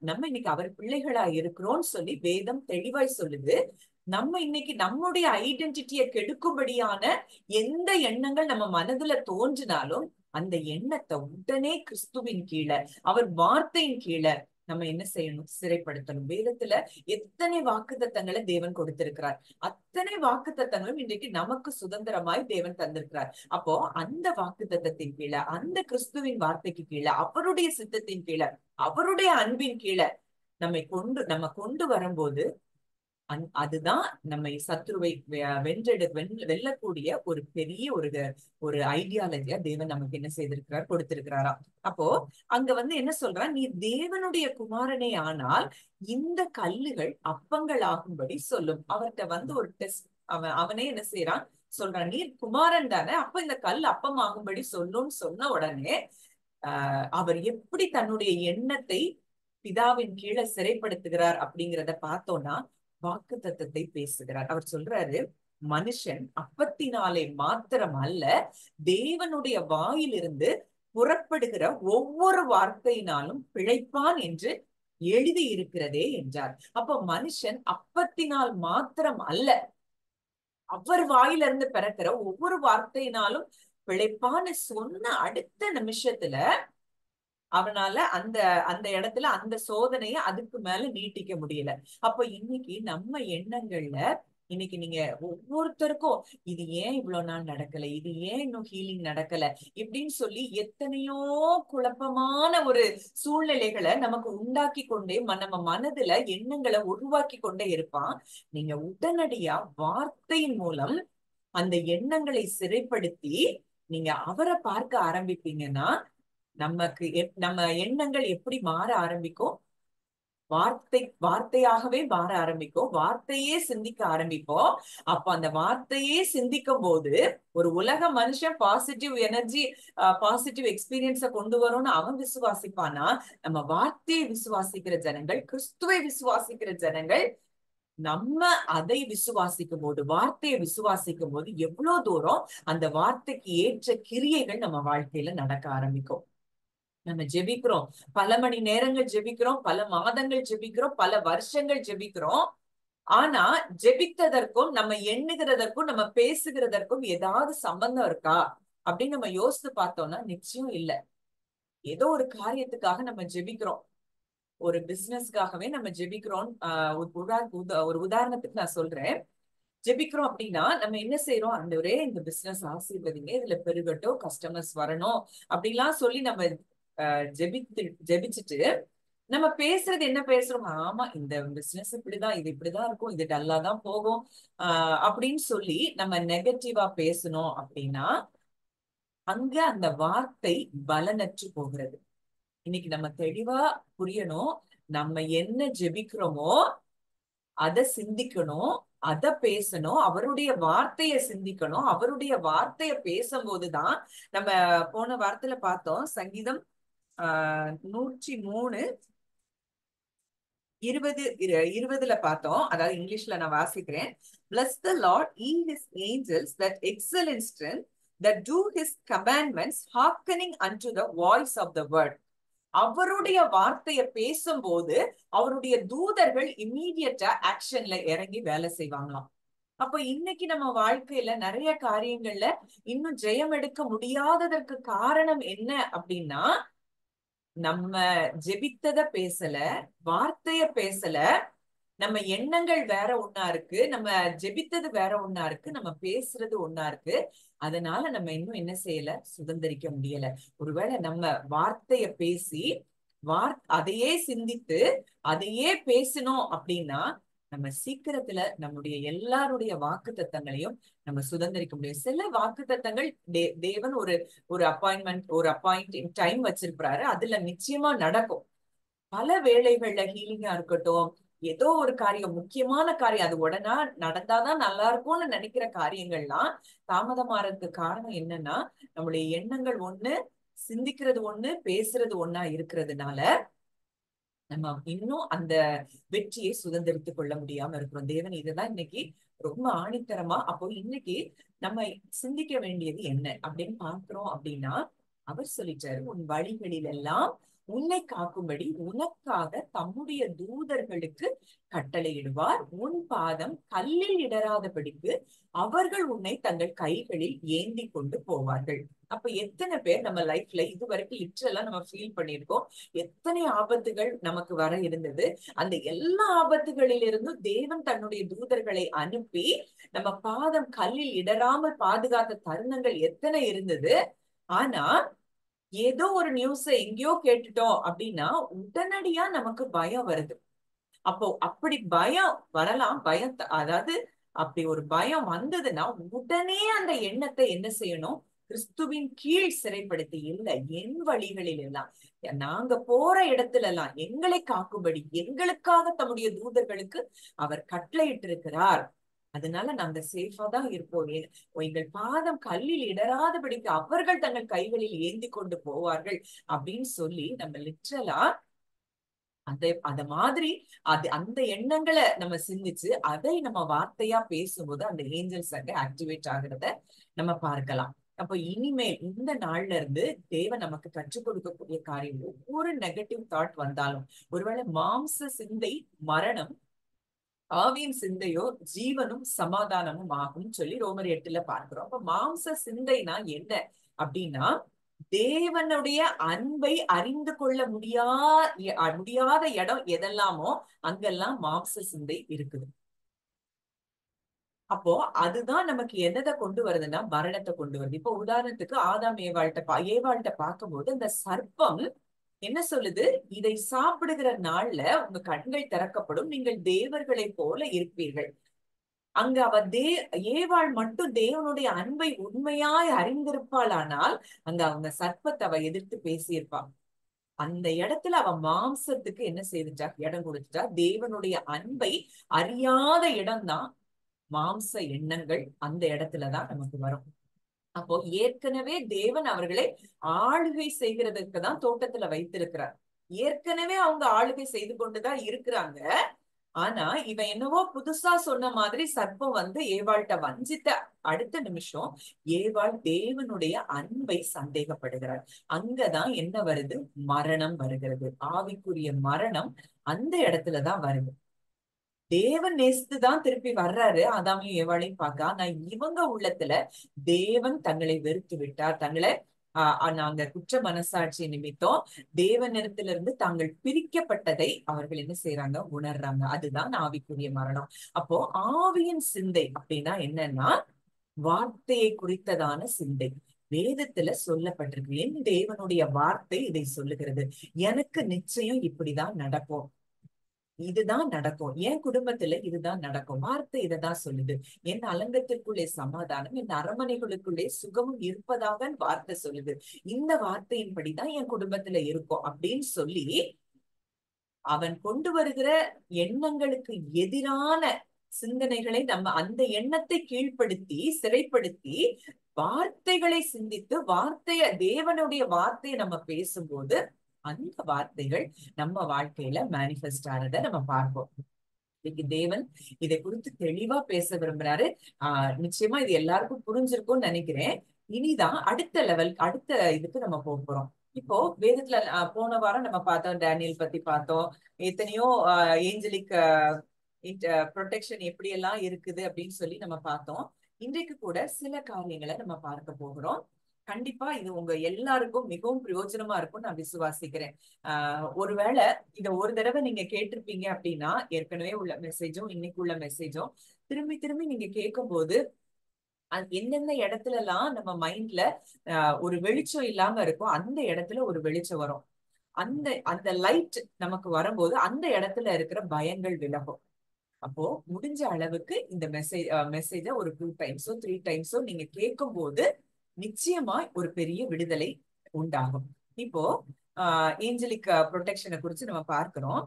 Speaker 1: நம்ம இன்னைக்கு அவர் பிள்ளைகளா இருக்கிறோம்னு சொல்லி வேதம் தெளிவாய் சொல்லுது. நம்ம இன்னைக்கு நம்முடைய ஐடென்டிட்டியை கெடுக்கும்படியான எந்த எண்ணங்கள் நம்ம மனதுல தோன்றினாலும் அந்த எண்ணத்தை உடனே கிறிஸ்துவின் கீழே, அவர் வார்த்தையின் கீழே நம்ம என்ன செய்யணும்? சிறைப்படுத்தணும். வேதத்துல எத்தனை வாக்குத்தத்தங்களை தேவன் கொடுத்திருக்கிறார். அத்தனை வாக்குத்தத்தங்களும் இன்றைக்கு நமக்கு சுதந்திரமாய் தேவன் தந்திருக்கிறார். அப்போ அந்த வாக்குத்தத்தத்தின் கீழே, அந்த கிறிஸ்துவின் வார்த்தைக்கு கீழே, அவருடைய சித்தத்தின் கீழே, அவருடைய அன்பின் கீழே நம்ம கொண்டு வரும்போது அதுதான் நம்மை சத்துருவை வெல்லக்கூடிய ஒரு பெரிய ஒரு ஐடியாலஜியா தேவன் நமக்கு என்ன செய்திருக்கிறார், கொடுத்திருக்கிறாரா. அப்போ அங்க என்ன சொல்றா, நீ தேவனுடைய குமாரனே ஆனால் இந்த கல்லுகள் அப்பங்கள் ஆகும்படி சொல்லும். அவர்கிட்ட ஒரு டெஸ்ட், அவனே என்ன செய்யறான், சொல்றான், நீர் குமாரன் தானே, அப்ப இந்த கல் அப்பம் ஆகும்படி சொல்லும்னு சொன்ன உடனே அவர் எப்படி தன்னுடைய எண்ணத்தை பிதாவின் கீழே சிறைப்படுத்துகிறார் அப்படிங்கிறத பார்த்தோம்னா வாக்கு தத்தத்தை பேசுகிறார். அவர் சொல்றாரு, மனுஷன் அப்பத்தினாலே மாத்திரம் அல்ல, தேவனுடைய வாயிலிருந்து புறப்படுகிற ஒவ்வொரு வார்த்தையினாலும் பிழைப்பான் என்று எழுதி இருக்கிறதே என்றார். அப்ப மனுஷன் அப்பத்தினால் மாத்திரம் அல்ல, அவர் வாயிலிருந்து பிறக்கிற ஒவ்வொரு வார்த்தையினாலும் பிழைப்பான்னு சொன்ன அடுத்த நிமிஷத்துல அவனால அந்த இடத்துல அந்த சோதனைய அதுக்கு மேல நீட்டிக்க முடியல. அப்ப இன்னைக்கு நம்ம எண்ணங்கள்ல, இன்னைக்கு நீங்க ஒவ்வொருத்தருக்கும் இது ஏன் இவ்வளவு நாள் நடக்கல, இது ஏன் இன்னும் ஹீலிங் நடக்கல இப்படின்னு சொல்லி எத்தனையோ குழப்பமான ஒரு சூழ்நிலைகளை நமக்கு உண்டாக்கி கொண்டே நம்ம மனதுல எண்ணங்களை உருவாக்கி கொண்டே இருப்பான். நீங்க உடனடியா வார்த்தையின் மூலம் அந்த எண்ணங்களை சிறைப்படுத்தி நீங்க அவரை பார்க்க ஆரம்பிப்பீங்கன்னா நம்ம எண்ணங்கள் எப்படி மாற ஆரம்பிக்கும்? வார்த்தையாகவே மாற ஆரம்பிக்கும். வார்த்தையே சிந்திக்க ஆரம்பிப்போம். அப்ப அந்த வார்த்தையே சிந்திக்கும் போது ஒரு உலக மனுஷன் பாசிட்டிவ் எனர்ஜி, பாசிட்டிவ் எக்ஸ்பீரியன்ஸ கொண்டு வரும்னு அவன் விசுவாசிப்பானா, நம்ம வார்த்தையை விசுவாசிக்கிற ஜனங்கள், கிறிஸ்துவை விசுவாசிக்கிற ஜனங்கள், நம்ம அதை விசுவாசிக்கும் போது, வார்த்தையை விசுவாசிக்கும் போது எவ்வளவு தூரம் அந்த வார்த்தைக்கு ஏற்ற கிரியைகள் நம்ம வாழ்க்கையில நடக்க ஆரம்பிக்கும். நம்ம ஜெபிக்கிறோம், பல மணி நேரங்கள் ஜெபிக்கிறோம், பல மாதங்கள் ஜெபிக்கிறோம், பல வருஷங்கள் ஜெபிக்கிறோம். ஆனா ஜெபித்ததற்கும் நம்ம எண்ணுகிறதற்கும் நம்ம பேசுகிறதற்கும் ஏதாவது சம்பந்தம் இருக்கா அப்படின்னு நம்ம யோசித்து பார்த்தோம்னா நிச்சயம் இல்ல. ஏதோ ஒரு காரியத்துக்காக நம்ம ஜெபிக்கிறோம், ஒரு பிசினஸ்க்காகவே நம்ம ஜெபிக்கிறோம். ஒரு உதாரணத்துக்கு நான் சொல்றேன். ஜெபிக்கிறோம் அப்படின்னா நம்ம என்ன செய்யறோம், ஆண்டவரே இந்த பிசினஸ் ஆசீர்வதிங்க, இதுல பெருகட்டும், கஸ்டமர்ஸ் வரணும் அப்படிலாம் சொல்லி நம்ம ஜெபிச்சுட்டு நம்ம பேசுறது என்ன பேசுறோம், ஆமா இந்த பிசினஸ் இப்படிதான், இது இப்படிதான் இருக்கும், இது டல்லா தான் போகும் அப்படின்னு சொல்லி நம்ம நெகட்டிவா பேசணும் அப்படின்னா அங்க அந்த வார்த்தை பலனற்று போகிறது. இன்னைக்கு நம்ம தெளிவா புரியணும், நம்ம என்ன ஜெபிக்கிறோமோ அதை சிந்திக்கணும், அதை பேசணும், அவருடைய வார்த்தைய சிந்திக்கணும். அவருடைய வார்த்தைய பேசும்போதுதான், நம்ம போன வாரத்துல பார்த்தோம், சங்கீதம் 103 20 பார்த்தோம். அதாவது இங்கிலீஷ்ல நான் வாசிக்கிறேன். Bless the Lord, ye his angels that excel in strength, that do his commandments, hearkening unto the voice of the word. அவருடைய வார்த்தைய பேசும்போது அவருடைய தூதர்கள் இம்மீடியட்டா ஆக்ஷன்ல இறங்கி வேலை செய்வாங்களாம். அப்ப இன்னைக்கு நம்ம வாழ்க்கையில நிறைய காரியங்கள்ல இன்னும் ஜெயம் எடுக்க முடியாததற்கு காரணம் என்ன அப்படின்னா, நம்ம ஜெபித்தத பேசல, வார்த்தைய பேசல, நம்ம எண்ணங்கள் வேற ஒண்ணா இருக்கு, நம்ம ஜெபித்தது வேற ஒண்ணா இருக்கு, நம்ம பேசுறது ஒண்ணா இருக்கு. அதனால நம்ம இன்னும் என்ன செய்யல, சுதந்திரிக்க முடியல. ஒருவேளை நம்ம வார்த்தைய பேசி அதையே சிந்தித்து அதையே பேசணும் அப்படின்னா நம்ம சீக்கிரத்துல நம்முடைய எல்லாருடைய வாக்கு தத்தங்களையும் நம்ம சுதந்திரிக்க முடியும். சில வாக்கு தத்தங்கள் தேவன் ஒரு அப்பாயிண்டிங் டைம் வச்சிருப்பாரு, அதுல நிச்சயமா நடக்கும். பல வேளைகள்ல ஹீலிங்கா இருக்கட்டும், ஏதோ ஒரு காரியம், முக்கியமான காரியம், அது உடனே நடந்தாதான் நல்லா இருக்கும்னு நினைக்கிற காரியங்கள்லாம் தாமதமாறதுக்கு காரணம் என்னன்னா, நம்மளுடைய எண்ணங்கள் ஒண்ணு, சிந்திக்கிறது ஒண்ணு, பேசுறது ஒண்ணா இருக்கிறதுனால நம்ம இன்னும் அந்த வெற்றியை சுதந்திரித்துக் கொள்ள முடியாம இருக்கிறோம். தேவன் இதுதான் இன்னைக்கு ரொம்ப ஆணித்தரமா, அப்போ இன்னைக்கு நம்ம சிந்திக்க வேண்டியது என்ன அப்படின்னு பாக்குறோம் அப்படின்னா, அவர் சொல்லிட்டாரு, உன் வழிகளில் எல்லாம் உன்னை காக்கும்படி உனக்காக தம்முடைய தூதர்களுக்கு கட்டளையிடுவார், உன் பாதம் கல்லில் இடராதபடிக்கு அவர்கள் உன்னை தங்கள் கைகளில் ஏந்தி கொண்டு போவார்கள். அப்ப எத்தனை பேர் நம்ம லைஃப்ல இது வரைக்கும் லிட்டரலா நம்ம ஃபீல் பண்ணிருக்கோம், எத்தனை ஆபத்துகள் நமக்கு வர இருந்தது, அந்த எல்லா ஆபத்துகளிலிருந்தும் தேவன் தன்னுடைய தூதர்களை அனுப்பி நம்ம பாதம் கல்லில் இடராமல் பாதுகாத்த தருணங்கள் எத்தனை இருந்தது. ஆனா ஏதோ ஒரு நியூஸ எங்கேயோ கேட்டுட்டோம் அப்படின்னா உடனடியா நமக்கு பயம் வருது. அப்போ அப்படி பயம் வரலாம், அதாவது அப்படி ஒரு பயம் வந்ததுன்னா உடனே அந்த எண்ணத்தை என்ன செய்யணும், கிறிஸ்துவின் கீழ் சிறைப்படுத்தி, இல்லை என் வழிகளில் எல்லாம், நாங்க போற இடத்துல எல்லாம் எங்களை காக்கும்படி எங்களுக்காக தம்முடைய தூதர்களுக்கு அவர் கட்டளையிட்டு இருக்கிறார், அதனால நாங்க சேஃபா தான் இருப்போம், எங்கள் பாதம் கல்லில் இடராதபடிக்கு அவர்கள் தங்கள் கைகளில் ஏந்தி கொண்டு போவார்கள் அப்படின்னு சொல்லி நம்ம லிட்ரலா அத மாதிரி அந்த எண்ணங்களை நம்ம சிந்திச்சு அதை நம்ம வார்த்தையா பேசும்போது அந்த ஏஞ்சல்ஸ் அங்க ஆக்டிவேட் ஆகுறத நம்ம பார்க்கலாம். அப்போ இனிமேல் இந்த நாள்ல இருந்து தேவன் நமக்கு கற்றுக் கொடுக்கக்கூடிய காரியம், ஒவ்வொரு நெகட்டிவ் தாட் வந்தாலும், ஒருவேளை மாம்ச சிந்தை மரணம், ஆவியின் சிந்தையோ ஜீவனும் சமாதானமும் ஆகும் சொல்லி ரோமர் 8 பார்க்கிறோம். அப்ப மாம்ச சிந்தைனா என்ன அப்படின்னா, தேவனுடைய அன்பை அறிந்து கொள்ள முடியாத இடம் எதெல்லாமோ அங்கெல்லாம் மாம்ச சிந்தை இருக்குது. அப்போ அதுதான் நமக்கு எதை கொண்டு வருதுன்னா மரணத்தை கொண்டு வருது. இப்போ உதாரணத்துக்கு ஆதாம் ஏவாள்கிட்ட பார்க்கும்போது அந்த சர்ப்பம் என்ன சொல்லுது, இதை சாப்பிடுகிற நாள்ல உங்க கண்கள் திறக்கப்படும், நீங்கள் தேவர்களை போல இருப்பீர்கள். அங்க ஏவாள் மட்டும் தேவனுடைய அன்பை உண்மையாய் அறிந்திருப்பாள், ஆனால் அங்க அவங்க சர்ப்பத்தை அவ எதிர்த்து பேசியிருப்பாள். அந்த இடத்துல அவ மாம்சத்துக்கு என்ன செய்துட்டா, இடம் கொடுத்துட்டா. தேவனுடைய அன்பை அறியாத இடம்தான் மாம்ச எண்ணங்கள், அந்த இடத்துலதான் நமக்கு வரும். அப்போ ஏற்கனவே தேவன் அவர்களை ஆளுகை செய்கிறதுக்கு தான் தோட்டத்துல வைத்திருக்கிறார். ஏற்கனவே அவங்க ஆளுகை செய்து கொண்டுதான் இருக்கிறாங்க. ஆனா இவன் என்னவோ புதுசா சொன்ன மாதிரி சர்ப்பம் ஏவாள்கிட்ட வஞ்சித்த அடுத்த நிமிஷம் ஏவாள் தேவனுடைய அன்பை சந்தேகப்படுகிறார். அங்கதான் என்ன வருது, மரணம் வருகிறது. ஆவிக்குரிய மரணம் அந்த இடத்துலதான் வருது. தேவன் நேசித்துதான் திருப்பி வர்றாரு ஆதாமையும் ஏவாளையும் பார்க்க. ஆனா இவங்க உள்ளத்துல தேவன் தங்களை வெறுத்து விட்டார், தங்களை நாங்க குற்ற மனசாட்சி நிமித்தம் தேவனிடத்திலிருந்து தாங்கள் பிரிக்கப்பட்டதை அவர்கள் என்ன செய்யறாங்க, உணர்றாங்க. அதுதான் ஆவிக்குரிய மரணம். அப்போ ஆவியின் சிந்தை அப்படின்னா என்னன்னா, வார்த்தையை குறித்ததான சிந்தை. வேதத்துல சொல்லப்பட்டிருக்கு, என் தேவனுடைய வார்த்தை இதை சொல்லுகிறது, எனக்கு நிச்சயம் இப்படிதான் நடக்கும், இதுதான் நடக்கும், என் குடும்பத்துல இதுதான் நடக்கும், வார்த்தை இதைதான் சொல்லுது, என் அலங்கத்திற்குள்ளே சமாதானம், என் அரண்மனைகளுக்குள்ளே சுகமும் இருப்பதாக வார்த்தை சொல்லுது, இந்த வார்த்தையின்படிதான் என் குடும்பத்துல இருக்கும் அப்படின்னு சொல்லி அவன் கொண்டு வருகிற எண்ணங்களுக்கு எதிரான சிந்தனைகளை நம்ம அந்த எண்ணத்தை கீழ்ப்படுத்தி சிறைப்படுத்தி வார்த்தைகளை சிந்தித்து தேவனுடைய வார்த்தையை நம்ம பேசும்போது அந்த வார்த்தைகள் நம்ம வாழ்க்கையில மேனிஃபெஸ்ட் ஆறத நம்ம பார்ப்போம். இன்னைக்கு தேவன் இதை குறித்து தெளிவா பேச விரும்புறாரு. நிச்சயமா இது எல்லாருக்கும் புரிஞ்சிருக்கும்னு நினைக்கிறேன். இனிதான் அடுத்த இதுக்கு நம்ம போறோம். இப்போ வேதத்துல போன வாரம் நம்ம பார்த்தோம், டேனியல் பத்தி பார்த்தோம், எத்தனையோ ஏஞ்சலிக் ப்ரொடெக்ஷன் எப்படி எல்லாம் இருக்குது அப்படின்னு சொல்லி நம்ம பார்த்தோம். இன்றைக்கு கூட சில காரியங்களை நம்ம பார்க்க போகிறோம். கண்டிப்பா இது உங்க எல்லாருக்கும் மிகவும் பிரயோஜனமா இருக்கும் நான் விசுவாசிக்கிறேன். ஒருவேளை இத ஒரு தடவை நீங்க கேட்டிருப்பீங்க அப்படின்னா, ஏற்கனவே உள்ள மெசேஜும் இன்னைக்கு உள்ள மெசேஜும் திரும்பி திரும்பி நீங்க கேட்கும் போது எந்தெந்த இடத்துல எல்லாம் நம்ம மைண்ட்ல ஒரு வெளிச்சம் இல்லாம இருக்கும், அந்த இடத்துல ஒரு வெளிச்சம் வரும். அந்த அந்த லைட் நமக்கு வரும்போது அந்த இடத்துல இருக்கிற பயங்கள் விலகும். அப்போ முடிஞ்ச அளவுக்கு இந்த மெசேஜ ஒரு 2 டைம்ஸோ 3 டைம்ஸோ நீங்க கேட்கும் போது நிச்சயமா ஒரு பெரிய விடுதலை உண்டாகும். இப்போ ஏஞ்சலிக் ப்ரொடெக்ஷனை குறிச்சு நம்ம பார்க்கிறோம்.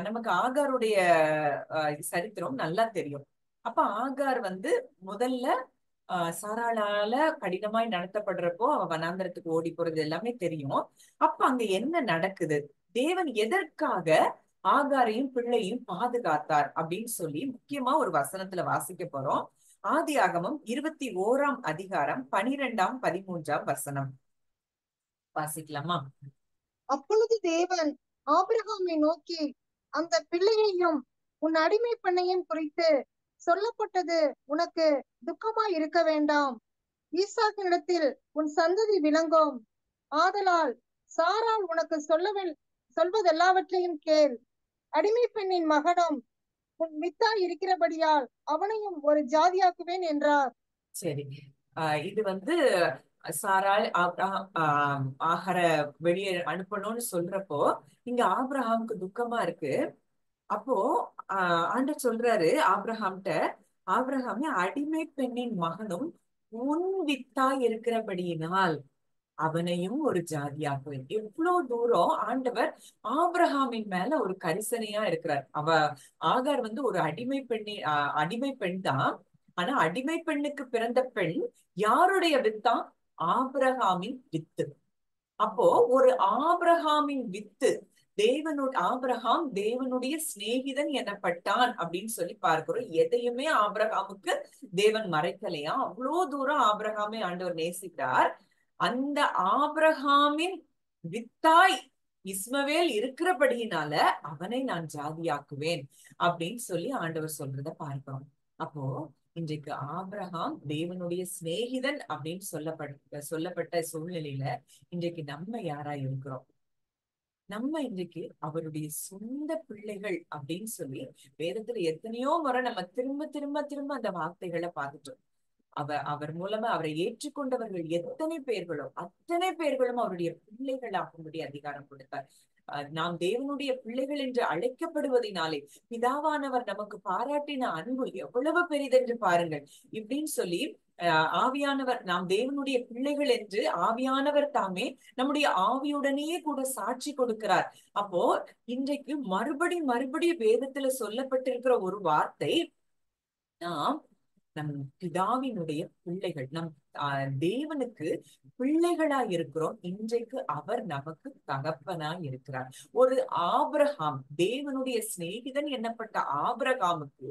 Speaker 1: நமக்கு ஆகாருடைய சரித்திரம் நல்லா தெரியும். அப்ப ஆகார் வந்து முதல்ல சாராளால கடினமாய் நடத்தப்படுறப்போ அவ வனாந்தரத்துக்கு ஓடி போறது எல்லாமே தெரியும். அப்ப அங்க என்ன நடக்குது, தேவன் எதற்காக ஆகாரையும் பிள்ளையும் பாதுகாத்தார் அப்படின்னு சொல்லி முக்கியமா ஒரு வசனத்துல வாசிக்க போறோம். ஆதியாகமம் 21ஆம் அதிகாரம் 12ஆம் 13ஆம் வசனம் வாசிக்கலாமா?
Speaker 2: அப்பொழுது தேவன் ஆபிரகாமை நோக்கி, அந்த பிள்ளையையும் உன் அடிமை பெண்ணையும் குறித்து சொல்லப்பட்டது உனக்கு துக்கமாய் இருக்க வேண்டாம். ஈசாக்கினிடத்தில் உன் சந்ததி விளங்கும். ஆதலால் சாராள் உனக்கு சொல்வதெல்லாவற்றையும் கேள். அடிமை பெண்ணின் மகனும் உன் வித்தாய் இருக்கிறபடியால் அவனையும் ஒரு ஜாதியாக்குவேன் என்றார்.
Speaker 1: சரி, இது வந்து சாராள் ஆகார வெளியே அனுப்பணும்னு சொல்றப்போ இங்க ஆபிரகாமுக்கு துக்கமா இருக்கு. அப்போ ஆண்டவர் சொல்றாரு ஆபிரகாம்கிட்ட, ஆபிரகாமே அடிமை பெண்ணின் மகனும் உன் வித்தாய் இருக்கிறபடியினால் அவனையும் ஒரு ஜாதியாக்குவேன். எவ்வளவு தூரம் ஆண்டவர் ஆபிரகாமின் மேல ஒரு கரிசனையா இருக்கிறார். ஆகார் வந்து ஒரு அடிமை பெண் தான். ஆனா அடிமை பெண்ணுக்கு பிறந்த பெண் யாருடைய வித்தா? ஆபிரகாமின் வித்து. அப்போ ஒரு ஆபிரகாமின் வித்து ஆபிரகாம் தேவனுடைய சிநேகிதன் எனப்பட்டான் அப்படின்னு சொல்லி பார்க்கிறோம். எதையுமே ஆபிரகாமுக்கு தேவன் மறைக்கலையா, அவ்வளோ தூரம் ஆபிரகாமை ஆண்டவர் நேசிக்கிறார். அந்த ஆபிரகாமின் வித்தாய் இஸ்மவேல் இருக்கிறபடியினால அவனை நான் ஜாதியாக்குவேன் அப்படின்னு சொல்லி ஆண்டவர் சொல்றத பார்க்கிறோம். அப்போ இன்றைக்கு ஆபிரகாம் தேவனுடைய சிநேகிதன் அப்படின்னு சொல்லப்பட்ட சூழ்நிலையில இன்றைக்கு நம்ம யாரா இருக்கிறோம்? நம்ம இன்றைக்கு அவருடைய சொந்த பிள்ளைகள் அப்படின்னு சொல்லி வேதத்துல எத்தனையோ முறை நம்ம திரும்ப திரும்ப திரும்ப அந்த வார்த்தைகளை பார்த்துட்டோம். அவர் மூலமா அவரை ஏற்றுக்கொண்டவர்கள் எத்தனை பேர்களோ அத்தனை பேர்களும் அவருடைய பிள்ளைகளாகும்படி அதிகாரம் கொடுத்தார். நாம் தேவனுடைய பிள்ளைகள் என்று அழைக்கப்படுவதனாலே பிதாவானவர் நமக்கு பாராட்டின அன்பு எவ்வளவு பெரிதென்று பாருங்கள் இப்படின்னு சொல்லி ஆவியானவர், நாம் தேவனுடைய பிள்ளைகள் என்று ஆவியானவர் தாமே நம்முடைய ஆவியுடனேயே கூட சாட்சி கொடுக்கிறார். அப்போ இன்றைக்கு மறுபடி வேதத்துல சொல்லப்பட்டிருக்கிற ஒரு வார்த்தை, நாம் நம் பிதாவினுடைய பிள்ளைகள், நம் தேவனுக்கு பிள்ளைகளா இருக்கிறோம். இன்றைக்கு அவர் நமக்கு தகப்பனாய் இருக்கிறார். ஒரு ஆபிரகாம், தேவனுடைய சிநேகிதன் என்னப்பட்ட ஆபிரகாமுக்கு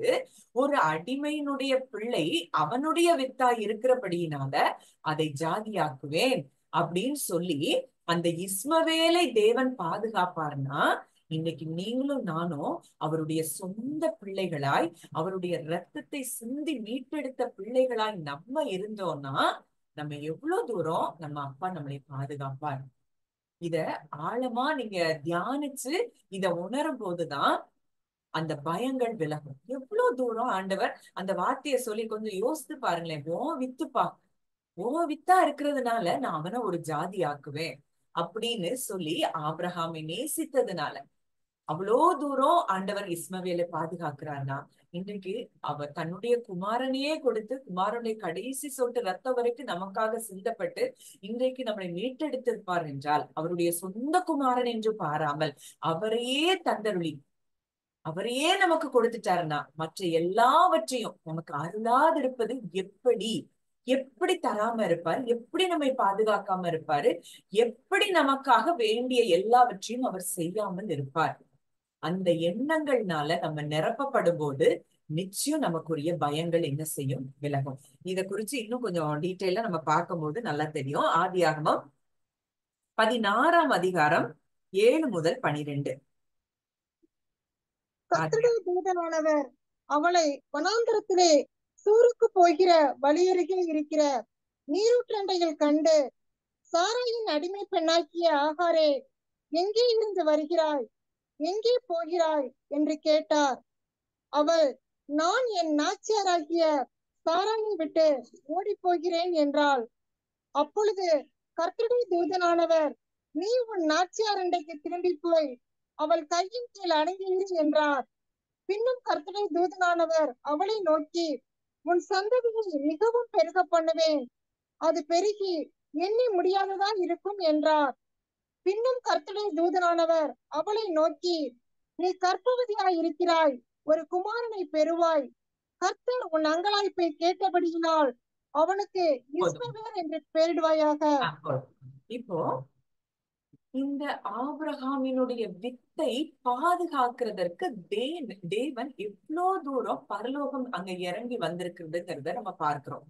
Speaker 1: ஒரு அடிமையினுடைய பிள்ளை அவனுடைய வித்தாய் இருக்கிறபடியினால அதை ஜாதியாக்குவேன் அப்படின்னு சொல்லி அந்த இஸ்மவேலை தேவன் பாதுகாப்பார்னா, இன்னைக்கு நீங்களும் நானும் அவருடைய சொந்த பிள்ளைகளாய், அவருடைய ரத்தத்தை சிந்தி மீட்டெடுத்த பிள்ளைகளாய் நம்ம இருந்தோம்னா நம்ம எவ்வளவு தூரம் நம்ம அப்பா நம்மளை பாதுகாப்பார். இத ஆழமா நீங்க தியானிச்சு இத உணரும் போதுதான் அந்த பயங்கள் விலகும். எவ்வளவு தூரம் ஆண்டவர் அந்த வார்த்தையை சொல்லி கொஞ்சம் யோசித்து பாருங்களேன். ஓ வித்தா இருக்கிறதுனால நான் அவனை ஒரு ஜாதி ஆக்குவேன் அப்படின்னு சொல்லி ஆபிரகாமை நேசித்ததுனால அவ்வளோ தூரம் ஆண்டவர் இஸ்மவேலை பாதுகாக்கிறார்னா, இன்றைக்கு அவர் தன்னுடைய குமாரனையே கொடுத்து, குமாரனுடைய கடைசி சொட்டு ரத்தம் வரைக்கும் நமக்காக சிந்தப்பட்டு இன்றைக்கு நம்மளை மீட்டெடுத்திருப்பார் என்றால், அவருடைய சொந்த குமாரன் என்று பாராமல் அவரையே தந்தருளி அவரையே நமக்கு கொடுத்துட்டாருன்னா மற்ற எல்லாவற்றையும் நமக்கு அருளாதிருப்பது எப்படி தராம இருப்பார்? எப்படி நம்மை பாதுகாக்காம இருப்பாரு? எப்படி நமக்காக வேண்டிய எல்லாவற்றையும் அவர் செய்யாமல் இருப்பார்? அந்த எண்ணங்கள்னால நம்ம நிரப்பப்படும் போது நிச்சயம் நமக்குரிய பயங்கள் என்ன செய்யும்? விலகும். இத குறிச்சு இன்னும் கொஞ்சம் டீட்டெயிலா நம்ம பார்க்கும்போது நல்லா தெரியும். ஆதியாகமம் 16ஆம் அதிகாரம் 7 முதல் 12.
Speaker 2: கர்த்தருடைய தூதனானவர் அவளை வனாந்தரத்திலே சூருக்கு போகிற வழியருகே இருக்கிற நீரூற்றண்டையில் கண்டு சாராயின் அடிமை பெண்ணாகிய ஆகாரே, எங்கே இருந்து வருகிறாய், எங்கே போகிறாய் என்று கேட்டார். அவள், நான் என் நாச்சியாராகிய சாராயை விட்டு ஓடி போகிறேன் என்றாள். அப்பொழுது கர்த்தருடைய தூதனானவர், நீ உன் நாச்சியார் அண்டைக்கு திரும்பி போய் அவள் கையின் கீழ் அடங்கியிரு என்றார். பின்னும் கர்த்தருடைய தூதனானவர் அவளை நோக்கி, உன் சந்ததியை மிகவும் பெருக பண்ணுவேன், அது பெருகி எண்ணி முடியாததா இருக்கும் என்றார். பின்னும் கர்த்தருடைய தூதனானவர் அவளை நோக்கி, நீ கர்ப்பவதியாய் இருக்கிறாய், ஒரு குமாரனை பெறுவாய். கர்த்தர் உன் அங்கலாய்ப்பை கேட்டபடியினால் அவனுக்கு இஸ்மவேல் என்று பெயரிடுவாயாக.
Speaker 1: இப்போ இந்த ஆபிரகாமினுடைய வித்தை பாதுகாக்கிறதற்கு தேவன் எவ்வளவு தூரம் பரலோகம் அங்க இறங்கி வந்திருக்கிறதுங்கிறத நம்ம பார்க்கிறோம்.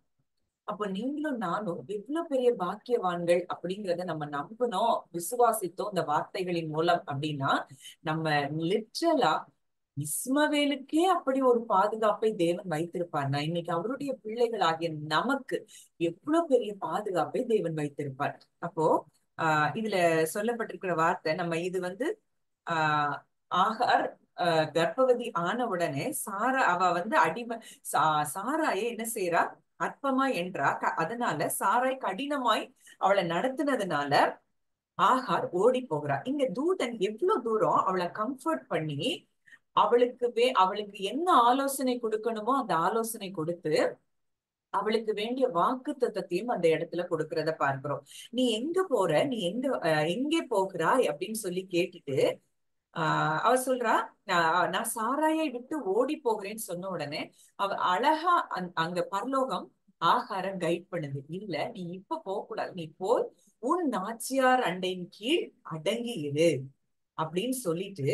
Speaker 1: அப்போ நீங்களும் நானும் எவ்வளவு பெரிய பாக்கியவான்கள் அப்படிங்கிறத நம்ம நம்பணும், விசுவாசித்தோம் இந்த வார்த்தைகளின் மூலம். அப்படின்னா நம்ம லிட்ரலா இஸ்மவேலுக்கே அப்படி ஒரு பாதுகாப்பை தேவன் வைத்திருப்பார்னா இன்னைக்கு அவருடைய பிள்ளைகளாகிய நமக்கு எவ்வளவு பெரிய பாதுகாப்பை தேவன் வைத்திருப்பார். அப்போ இதுல சொல்லப்பட்டிருக்கிற வார்த்தை நம்ம இது ஆகார் கர்ப்பவதி ஆன உடனே அவ அடிமை சாராயை என்ன செய்யறா, அற்பமா என்றா. அதனால சாராய் கடினமாய் அவளை நடத்தினதுனால ஆகார் ஓடி போகிறா. இங்க தூதன் எவ்வளவு தூரம் அவளை கம்ஃபர்ட் பண்ணி அவளுக்கு என்ன ஆலோசனை கொடுக்கணுமோ அந்த ஆலோசனை கொடுத்து அவளுக்கு வேண்டிய வாக்கு தத்தத்தையும் அந்த இடத்துல கொடுக்கறத பார்க்கிறோம். நீ எங்க போற, நீ எங்கே போகிறாய் அப்படின்னு சொல்லி கேட்டுட்டு அவ சொல்றா, நான் சாராயை விட்டு ஓடி போகிறேன்னு சொன்ன உடனே அவ அழகா அங்க பரலோகம் ஆகாரம் கைட் பண்ணுது. இல்ல, நீ இப்ப போக கூடாது, நீ போய் உன் நாச்சியார் அண்டையின் கீழ் அடங்கி இரு அப்படின்னு சொல்லிட்டு,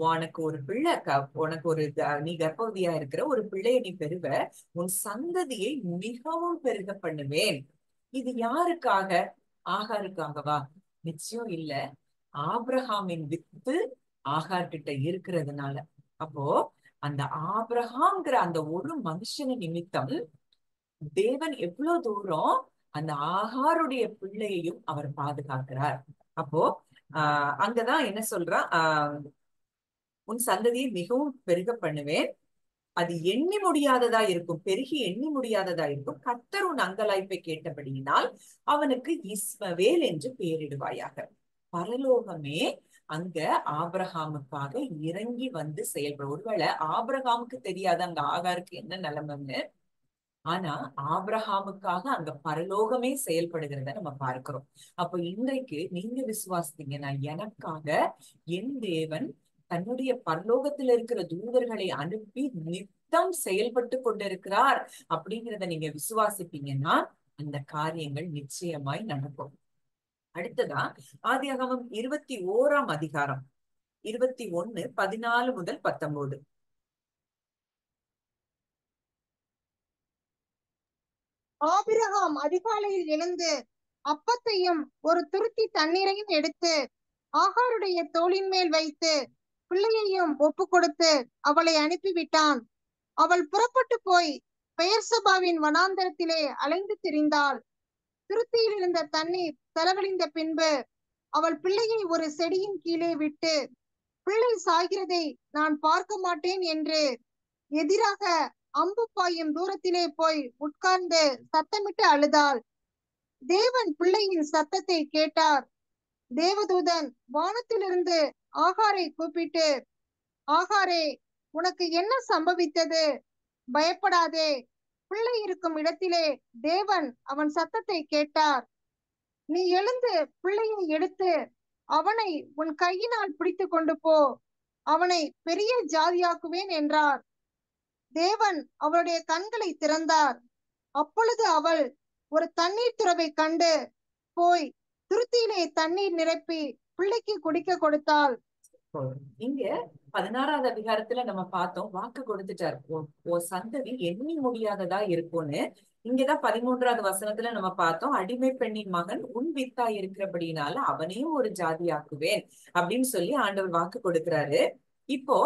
Speaker 1: உனக்கு ஒரு பிள்ளை, உனக்கு நீ கர்ப்பவதியா இருக்கிற ஒரு பிள்ளைய நீ பெறுவ, உன் சந்ததியை மிகவும் பெருக பண்ணுவேன். இது யாருக்காக? ஆகாருக்காகவா? நிச்சயம் இல்ல, ஆபிரகாமின் வித்து ஆகார் கிட்ட இருக்கிறதுனால. அப்போ அந்த ஆபிரகாம்ங்கிற அந்த ஒரு மனுஷன நிமித்தம் தேவன் எவ்வளவு தூரம் அந்த ஆகாருடைய பிள்ளையையும் அவர் பாதுகாக்கிறார். அப்போ அங்கதான் என்ன சொல்றா, உன் சந்ததியை மிகவும் பெருக பண்ணுவேன், அது எண்ணி முடியாததா இருக்கும், பெருகி எண்ணி முடியாததா இருக்கும். கர்த்தர் உன் அங்கலாய்ப்பை கேட்டபடியினால் அவனுக்கு இஸ்மவேல் என்று பெயரிடுவாயாக. பரலோகமே அங்க ஆபிரகாமுக்காக இறங்கி வந்து செயல்படும். ஒருவேளை ஆபிரகாமுக்கு தெரியாது அங்க ஆகாருக்கு என்ன நிலைமைன்னு, ஆனா ஆபிரகாமுக்காக அங்க பரலோகமே செயல்படுகிறத நம்ம பார்க்கிறோம். அப்போ இன்றைக்கு நீங்க விசுவாசித்தீங்கன்னா, எனக்காக என் தேவன் தன்னுடைய பரலோகத்தில் இருக்கிற தூதர்களை அனுப்பி நித்தம் செயல்பட்டு கொண்டிருக்கிறார் அப்படிங்கிறத நீங்க விசுவாசிப்பீங்கன்னா அந்த காரியங்கள் நிச்சயமாய் நடக்கும். அடுத்ததா ஆதியாகமம் 21ஆம் அதிகாரம் 21:14 முதல் 19.
Speaker 2: ஆபிரகாம் அதிகாலையில் எழுந்து அப்பத்தையும் ஒரு துருத்தி தண்ணீரையும் எடுத்து ஆகாருடைய தோளின் மேல் வைத்து பிள்ளையையும் ஒப்பு கொடுத்து அவளை அனுப்பிவிட்டான். அவள் புறப்பட்டு போய் பெயர்சபாவின் வனாந்தரத்திலே அலைந்து திரிந்தாள். துருத்தியில் இருந்த தண்ணீர் செலவழிந்த பின்பு அவள் பிள்ளையை ஒரு செடியின் கீழே விட்டு, பிள்ளை சாகிறதை நான் பார்க்க மாட்டேன் என்று எதிராக அம்பு பாயும் தூரத்திலே போய் உட்கார்ந்து சத்தமிட்டு அழுதாள். தேவன் பிள்ளையின் சத்தத்தை கேட்டார். தேவதூதன் வானத்திலிருந்து ஆகாரை கூப்பிட்டு, ஆகாரே, உனக்கு என்ன சம்பவித்தது? பயப்படாதே, பிள்ளை இருக்கும் இடத்திலே தேவன் அவன் சத்தத்தை கேட்டார். நீ எழுந்து பிள்ளையை எடுத்து அவனை உன் கையினால் பிடித்து கொண்டு போ, அவனை பெரிய ஜாதியாக்குவேன் என்றார். தேவன் அவளுடைய கண்களை திறந்தார். அப்பொழுது அவள் ஒரு தண்ணீர் துறவை கண்டு போய் துருத்தியிலே தண்ணீர் நிரப்பி பிள்ளைக்கு குடிக்க கொடுத்தாள்.
Speaker 1: இங்க 16வது அதிகாரத்துல நம்ம பார்த்தோம், வாக்கு கொடுத்துட்டார், ஓ சந்ததி எண்ணி முடியாததா இருக்கும்னு. இங்கதான் 13வது வசனத்துல நம்ம பார்த்தோம், அடிமை பெண்ணின் மகன் உன் வித்தா இருக்கிறபடினால அவனையும் ஒரு ஜாதியாக்குவேன் அப்படின்னு சொல்லி ஆண்டவர் வாக்கு கொடுக்கிறாரு. இப்போ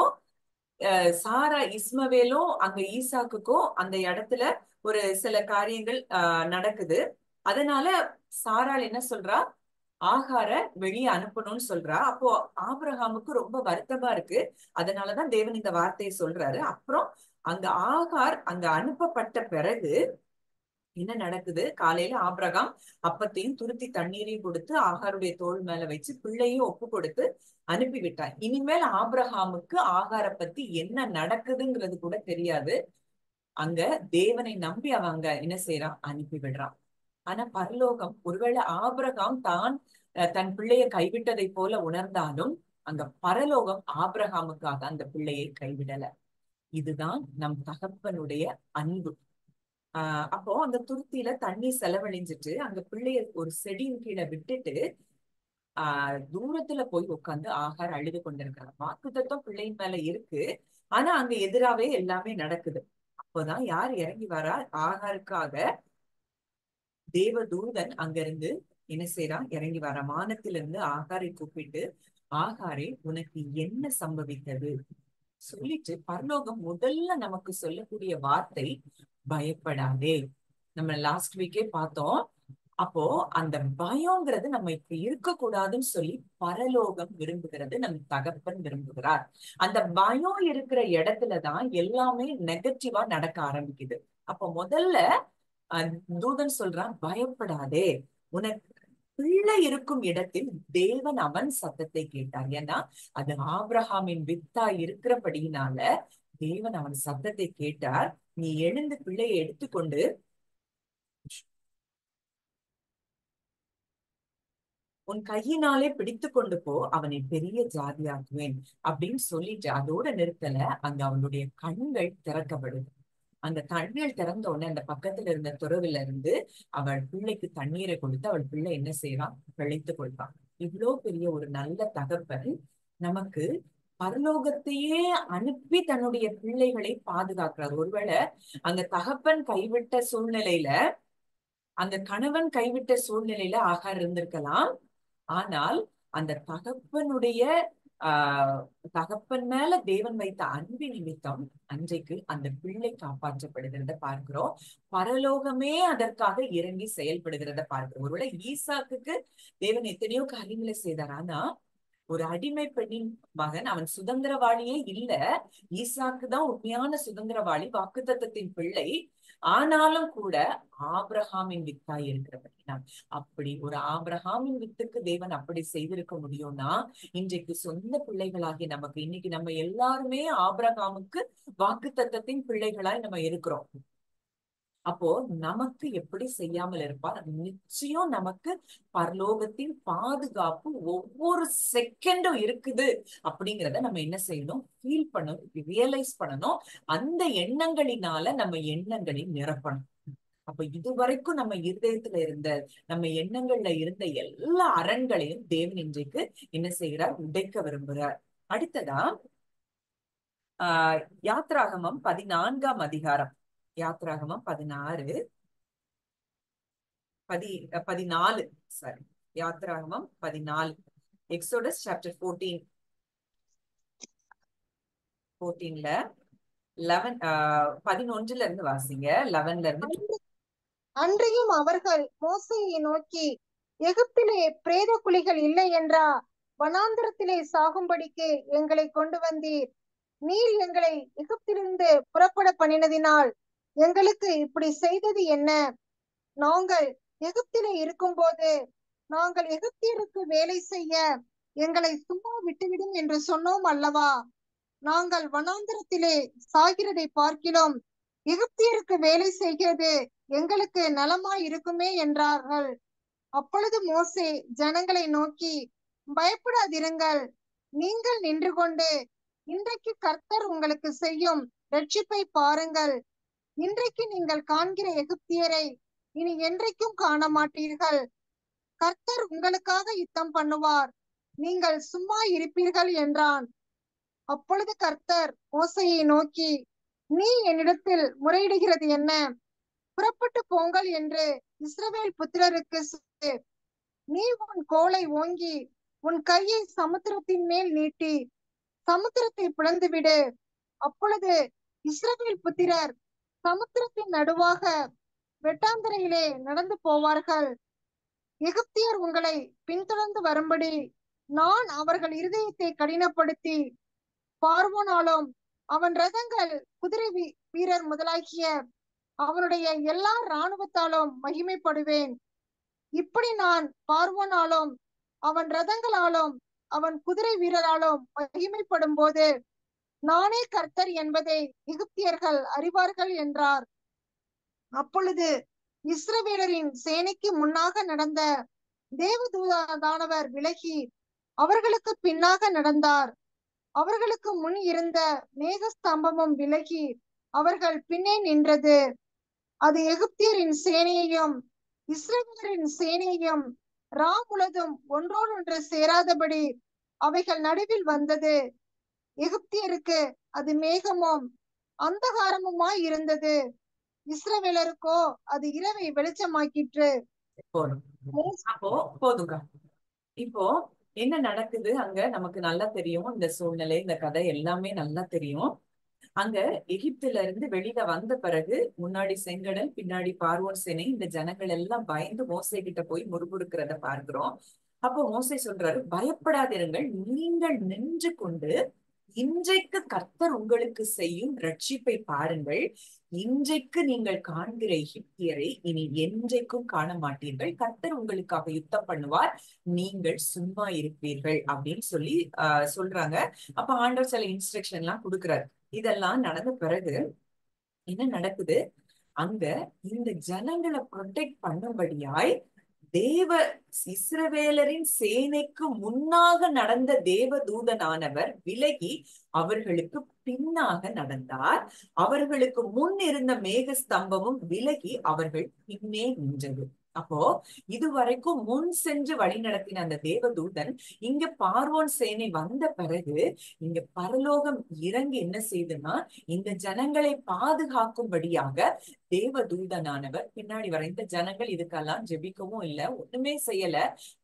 Speaker 1: சாரா இஸ்மவேலும் அங்க ஈசாக்குக்கும் அந்த இடத்துல ஒரு சில காரியங்கள் நடக்குது. அதனால சாராள் என்ன சொல்றா, ஆகார வெளியே அனுப்பணும்னு சொல்றா. அப்போ ஆபிரகாமுக்கு ரொம்ப வருத்தமா இருக்கு. அதனாலதான் தேவன் இந்த வார்த்தையை சொல்றாரு. அப்புறம் அங்க ஆகார் அங்க அனுப்பப்பட்ட பிறகு என்ன நடக்குது? காலையில ஆபிரகாம் அப்பத்தையும் துருத்தி தண்ணீரையும் கொடுத்து ஆகாருடைய தோள் மேல வச்சு பிள்ளையும் ஒப்பு கொடுத்து அனுப்பி விட்டார். இனிமேல் ஆபிரகாமுக்கு ஆகார பத்தி என்ன நடக்குதுங்கிறது கூட தெரியாது. அங்க தேவனை நம்பி அவங்க என்ன செய்யறான்? அனுப்பி விடுறான். ஆனா பரலோகம், ஒருவேளை ஆபிரகாம் தான் தன் பிள்ளையை கைவிட்டதை போல உணர்ந்தாலும் அங்க பரலோகம் ஆபிரகாமுக்காக அந்த பிள்ளையை கைவிடல. இதுதான் நம் தகப்பனுடைய அன்பு. அப்போ அந்த துருத்தியில தண்ணி செலவழிஞ்சிட்டு அங்க பிள்ளைய ஒரு செடியின் கீழே விட்டுட்டு தூரத்துல போய் உட்கார்ந்து ஆகார் அழுது கொண்டிருக்கிறார். வாக்குத்தத்தம் பிள்ளையின் மேல இருக்கு. ஆனா அங்க எதிராவே எல்லாமே நடக்குது. அப்போதான் யார் இறங்கி வரா? ஆகாருக்காக தேவதூதன் அங்கிருந்து என்ன செய்யறான்? இறங்கி வர வானத்திலிருந்து ஆகாரை கூப்பிட்டு, ஆகாரே உனக்கு என்ன சம்பவித்தது சொல்லிட்டு பரலோகம் முதல்ல நமக்கு சொல்லக்கூடிய வார்த்தை பயப்படாதே. நம்ம லாஸ்ட் வீக்கே பார்த்தோம். அப்போ அந்த பயம்ங்கிறது நம்ம இப்ப இருக்கக்கூடாதுன்னு சொல்லி பரலோகம் விரும்புகிறது, நம் தகப்பன் விரும்புகிறார். அந்த பயம் இருக்கிற இடத்துலதான் எல்லாமே நெகட்டிவா நடக்க ஆரம்பிக்குது. அப்போ முதல்ல தூதன் சொல்றான், பயப்படாதே, உனக்கு பிள்ளை இருக்கும் இடத்தில் தேவன் அவன் சத்தத்தை கேட்டார். ஏன்னா அது ஆபிரகாமின் வித்தா இருக்கிறபடியினால தேவன் அவன் சத்தத்தை கேட்டார். நீ எழுந்து பிள்ளையை எடுத்துக்கொண்டு உன் கையினாலே பிடித்து கொண்டு போ, அவனை பெரிய ஜாதியாக்குவேன் அப்படின்னு சொல்லிட்டு அதோட நிறுத்தல. அங்க அவனுடைய கண்கள் திறக்கப்படுது. அந்த கண்கள் திறந்த உடனே அந்த பக்கத்துல இருந்த துறவில இருந்து அவள் பிள்ளைக்கு தண்ணீரை கொடுத்து அவள் பிள்ளை என்ன செய்யறான்? பிழைத்து கொள்றான். இவ்வளவு பெரிய ஒரு நல்ல தகப்பன் நமக்கு பரலோகத்தையே அனுப்பி தன்னுடைய பிள்ளைகளை பாதுகாக்கிறார். ஒருவேளை அந்த தகப்பன் கைவிட்ட சூழ்நிலையில, அந்த கணவன் கைவிட்ட சூழ்நிலையில ஆகார் இருந்திருக்கலாம். ஆனால் அந்த தகப்பனுடைய தகப்பன் மேல தேவன் வைத்த அன்பு நிமித்தம் அன்றைக்கு அந்த பிள்ளை காப்பாற்றப்படுகிறத பார்க்கிறோம். பரலோகமே அதற்காக இறங்கி செயல்படுகிறத பார்க்கிறோம். ஒருவேளை ஈசாக்குக்கு தேவன் எத்தனையோ காரியங்களை செய்தார். ஆனா ஒரு அடிமை பெண்ணின் மகன், அவன் சுதந்திரவாளியே இல்ல. ஈசாக்கு தான் உண்மையான சுதந்திரவாளி, வாக்குத்தத்தத்தின் பிள்ளை. ஆனாலும் கூட ஆபிரகாமின் வித்தாய் இருக்கிறபடினா, அப்படி ஒரு ஆபிரகாமின் வித்துக்கு தேவன் அப்படி செய்திருக்க முடியும்னா இன்றைக்கு சொந்த பிள்ளைகளாகி நமக்கு, இன்னைக்கு நம்ம எல்லாருமே ஆபிரகாமுக்கு வாக்குத்தத்தத்தின் பிள்ளைகளாய் நம்ம இருக்கிறோம். அப்போ நமக்கு எப்படி செய்யாமல் இருப்பார்? நிச்சயம் நமக்கு பரலோகத்தின் பாதுகாப்பு ஒவ்வொரு செகண்டும் இருக்குது அப்படிங்கிறத நம்ம என்ன செய்யணும்? ஃபீல் பண்ணணும், ரியலைஸ் பண்ணணும். அந்த எண்ணங்களினால நம்ம எண்ணங்களை நிரப்பணும். அப்ப இதுவரைக்கும் நம்ம இருதயத்துல இருந்த, நம்ம எண்ணங்கள்ல இருந்த எல்லா அரண்களையும் தேவன் இன்றைக்கு என்ன செய்கிறார்? உடைக்க விரும்புகிறார். அடுத்ததா யாத்ராகமம் 14ஆம் அதிகாரம். யாத்ராகமம் 14 சாரி, யாத்ராகமம் 14. எக்ஸோடஸ் சாப்டர் 14ல 11ல இருந்து வாசிங்க. 11ல இருந்து.
Speaker 2: அன்றையும் அவர்கள் மோசேயை நோக்கி, எகிப்திலே பிரேத குழிகள் இல்லை என்றா? வனாந்திரத்திலே சாகும்படிக்கு எங்களை கொண்டு வந்தீர். நீர் எங்களை எகிப்திலிருந்து புறப்பட பண்ணினதினால் எங்களுக்கு இப்படி செய்தது என்ன? நாங்கள் எகிப்திலே இருக்கும்போது நாங்கள் எகிப்தியருக்கு வேலை செய்ய எங்களை சும்மா விட்டுவிடும் என்று சொன்னோம் அல்லவா? நாங்கள் வனாந்திரத்திலே சாகிறதை பார்க்கிலும் எகிப்தியருக்கு வேலை செய்கிறது எங்களுக்கு நலமாய் இருக்குமே என்றார்கள். அப்பொழுது மோசே ஜனங்களை நோக்கி, பயப்படாதிருங்கள், நீங்கள் நின்று கொண்டு இன்றைக்கு கர்த்தர் உங்களுக்கு செய்யும் ரட்சிப்பை பாருங்கள். இன்றைக்கு நீங்கள் காண்கிற எகிப்தியரை இனி என்றைக்கும் காண மாட்டீர்கள். கர்த்தர் உங்களுக்காக யுத்தம் பண்ணுவார், நீங்கள் சும்மா இருப்பீர்கள் என்றான். அப்பொழுது கர்த்தர் மோசேயை நோக்கி, நீ என்னிடத்தில் முறையிடுகிறது என்ன? புறப்பட்டு போங்கள் என்று இஸ்ரவேல் புத்திரருக்கு சொல்லு. நீ உன் கோலை ஓங்கி உன் கையை சமுத்திரத்தின் மேல் நீட்டி சமுத்திரத்தை பிளந்துவிடு. அப்பொழுது இஸ்ரவேல் புத்திரர் சமுத்திரத்தின் நடுவாக வெட்டாந்தரையிலே நடந்து போவார்கள். எகிப்தியர் உங்களை பின்தொடர்ந்து வரும்படி நான் அவர்கள் இருதயத்தை கடினப்படுத்தி பார்வோனாலும் அவன் ரதங்கள் குதிரை வீரர் முதலாகிய அவனுடைய எல்லா இராணுவத்தாலும் மகிமைப்படுவேன். இப்படி நான் பார்வோனாலும் அவன் ரதங்களாலும் அவன் குதிரை வீரராலும் மகிமைப்படும் போது நானே கர்த்தர் என்பதை எகிப்தியர்கள் அறிவார்கள் என்றார். அப்பொழுது இஸ்ரவேலரின் சேனைக்கு முன்னாக நடந்த தேவதூதனானவர் விலகி அவர்களுக்கு பின்னாக நடந்தார். அவர்களுக்கு முன் இருந்த மேகஸ்தம்பமும் விலகி அவர்கள் பின்னே நின்றது. அது எகிப்தியரின் சேனையையும் இஸ்ரவேலரின் சேனையையும் முழுதும் ஒன்றோடொன்று சேராதபடி அவைகள் நடுவில் வந்தது. எகிப்தியருக்கு அது மேகமும் அந்தகாரமுமாய் இருந்தது. இஸ்ரவேலருக்கோ அது இரவை வெளிச்சமாக்கிற்று.
Speaker 1: அப்போ போதுங்க. இப்போ என்ன நடக்குது அங்க நமக்கு நல்லா தெரியும். இந்த சூழ்நிலை, இந்த கதை எல்லாமே நல்லா தெரியும். அங்க எகிப்துல இருந்து வெளியில வந்த பிறகு முன்னாடி செங்கடல், பின்னாடி பார்வோன் சேனை, இந்த ஜனங்கள் எல்லாம் பயந்து மோசே கிட்ட போய் முறுமுறுக்கிறத பார்க்கிறோம். அப்போ மோசே சொல்றாரு, பயப்படாதிருங்கள், நீங்கள் நின்று கொண்டு இன்றைக்கு கர்த்தர் உங்களுக்கு செய்யும் ரட்சிப்பை பாருங்கள். இன்றைக்கு நீங்கள் காண்கிற எகிப்தியரை இனி என்றைக்கும் காண மாட்டீர்கள். கர்த்தர் உங்களுக்காக யுத்தம் பண்ணுவார், நீங்கள் சும்மா இருப்பீர்கள் அப்படின்னு சொல்லி சொல்றாங்க. அப்ப ஆண்டவர் சில இன்ஸ்ட்ரக்ஷன் எல்லாம் கொடுக்குறாரு. இதெல்லாம் நடந்த பிறகு என்ன நடக்குது? அங்க இந்த ஜனங்களை ப்ரொடெக்ட் பண்ணும்படியாய் தேவ இஸ்ரவேலரின் சேனைக்கு முன்னாக நடந்த தேவ தூதனானவர் விலகி அவர்களுக்கு பின்னாக நடந்தார். அவர்களுக்கு முன் இருந்த மேக ஸ்தம்பமும் விலகி அவர்கள் பின்னே நின்றது. அப்போ இதுவரைக்கும் முன் சென்று வழி நடத்தின அந்த தேவதூதன் இங்க பார்வோன் சேனை வந்த பிறகு இங்க பரலோகம் இறங்கி என்ன செய்துன்னா, இந்த ஜனங்களை பாதுகாக்கும்படியாக தேவதூதனானவர் பின்னாடி வர. இந்த ஜனங்கள் இதுக்கெல்லாம் ஜெபிக்கவும் இல்லை, ஒண்ணுமே செய்யல.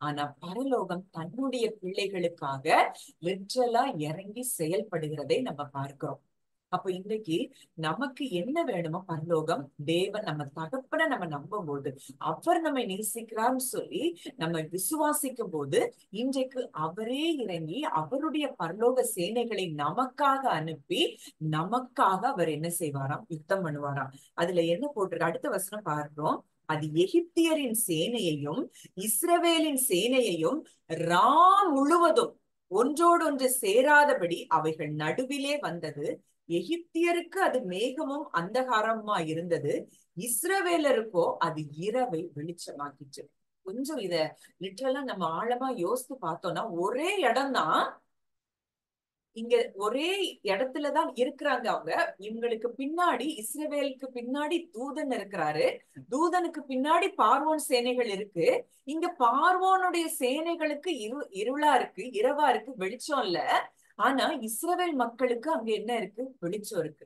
Speaker 1: ஆனா பரலோகம் தன்னுடைய பிள்ளைகளுக்காக லிட்ரலா இறங்கி செயல்படுகிறதை நம்ம பார்க்கிறோம். அப்ப இன்னைக்கு நமக்கு என்ன வேணுமோ பரலோகம் தேவன் நம்ம தகப்பனை நம்ம நம்பும் போது, அவர் நம்மை நேசிக்கிறான்னு சொல்லி நம்ம விசுவாசிக்கும் போது இன்றைக்கு அவரே இறங்கி அவருடைய பரலோக சேனைகளை நமக்காக அனுப்பி நமக்காக அவர் என்ன செய்வாராம்? யுத்தம் பண்ணுவாராம். அதுல என்ன போட்டிருக்கு? அடுத்த வசனம் பார்க்கிறோம். அது எகிப்தியரின் சேனையையும் இஸ்ரவேலின் சேனையையும் முழுவதும் ஒன்றோடொன்று சேராதபடி அவைகள் நடுவிலே வந்தது. எகிப்தியருக்கு அது மேகமும் அந்தகாரமா இருந்தது, இஸ்ரவேலருக்கோ அது இரவை வெளிச்சமாக்கிச்சு. கொஞ்சம் இத லிட்டரலா நம்ம ஆழமா யோசித்து பார்த்தோம்னா, ஒரே இடம் தான், இங்க ஒரே இடத்துலதான் இருக்கிறாங்க அவங்க. இவங்களுக்கு பின்னாடி இஸ்ரவேலுக்கு பின்னாடி தூதன் இருக்கிறாரு, தூதனுக்கு பின்னாடி பார்வோன் சேனைகள் இருக்கு. இங்க பார்வோனுடைய சேனைகளுக்கு இருளா இருக்கு, இரவா இருக்கு, வெளிச்சம் இல்ல. ஆனா இஸ்ரவேல் மக்களுக்கு அங்க என்ன இருக்கு? வெளிச்சம் இருக்கு.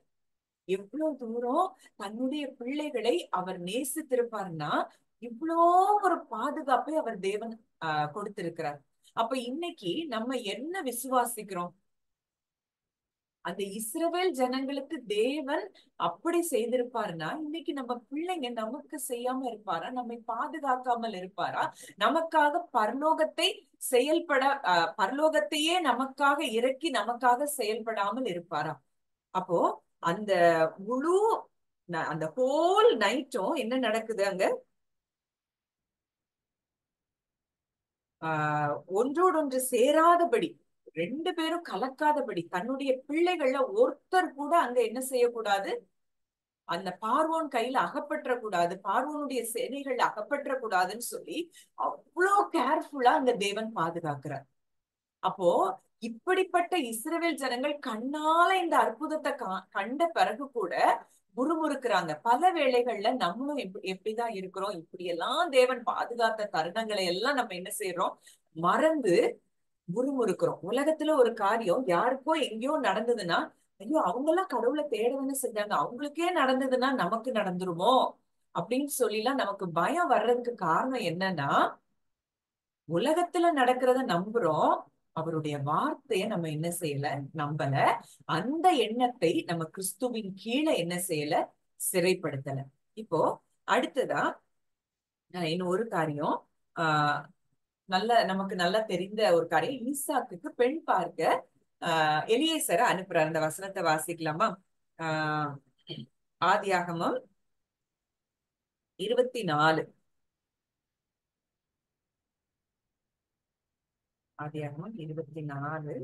Speaker 1: எவ்வளவு தூரம் தன்னுடைய பிள்ளைகளை அவர் நேசித்திருப்பார்னா, இவ்வளோ ஒரு பாதுகாப்பை அவர் தேவன் கொடுத்திருக்கிறார். அப்ப இன்னைக்கு நம்ம என்ன விசுவாசிக்கிறோம்? அந்த இஸ்ரவேல் ஜனங்களுக்கு தேவன் அப்படி செய்திருப்பாருன்னா, இன்னைக்கு நம்ம பிள்ளைங்க நமக்கு செய்யாம இருப்பாரா? நம்மை பாதுகாக்காமல் இருப்பாரா? நமக்காக பரலோகத்தை பரலோகத்தையே நமக்காக இறக்கி நமக்காக செயல்படாமல் இருப்பாரா? அப்போ அந்த முழு அந்த ஹோல் நைட்டும் என்ன நடக்குது அங்க? ஒன்றோடொன்று சேராதபடி, ரெண்டு பேரும் கலக்காதபடி, தன்னுடைய பிள்ளைகள்ல ஒருத்தர் கூட அங்க என்ன செய்யக்கூடாது? அந்த பார்வோன் கையில அகப்பற்ற கூடாது, பார்வோனுடைய சேனைகள் அகப்பற்ற கூடாதுன்னு சொல்லி அவ்வளோ கேர்ஃபுல்லா அந்த தேவன் பாதுகாக்கிறார். அப்போ இப்படிப்பட்ட இஸ்ரவேல் ஜனங்கள் கண்ணால இந்த அற்புதத்தை கண்ட பிறகு கூட முறுமுறுக்கிறாங்க. பல வேளைகள்ல நம்மளும் எப்படிதான் இருக்கிறோம்? இப்படி எல்லாம் தேவன் பாதுகாத்த தருணங்களை எல்லாம் நம்ம என்ன செய்யறோம்? மறந்து முறுமுறுக்கிறோம். உலகத்துல ஒரு காரியம் யாருக்கோ எங்கேயோ நடந்ததுன்னா, ஐயோ அவங்க எல்லாம் கடவுளை தேடணும்னு செஞ்சாங்க, அவங்களுக்கே நடந்ததுன்னா நமக்கு நடந்துருமோ அப்படின்னு சொல்லிலாம் நமக்கு பயம் வர்றதுக்கு காரணம் என்னன்னா, உலகத்துல நடக்கிறத நம்புறோம், அவருடைய வார்த்தைய நம்ம என்ன செய்யல? நம்பல. அந்த எண்ணத்தை நம்ம கிறிஸ்துவின் கீழே என்ன செய்யல? சிறைப்படுத்தல. இப்போ அடுத்ததா இன்னும் ஒரு காரியம், ஆஹ் நமக்கு நல்லா தெரிந்த ஒரு காரியம், ஈசாக்குக்கு பெண் பார்க்க எலியேசரை அனுப்புறார். அந்த வசனத்தை வாசிக்கலாமா? ஆஹ் ஆதியாகமம் 24. ஆதியாகமம் 24.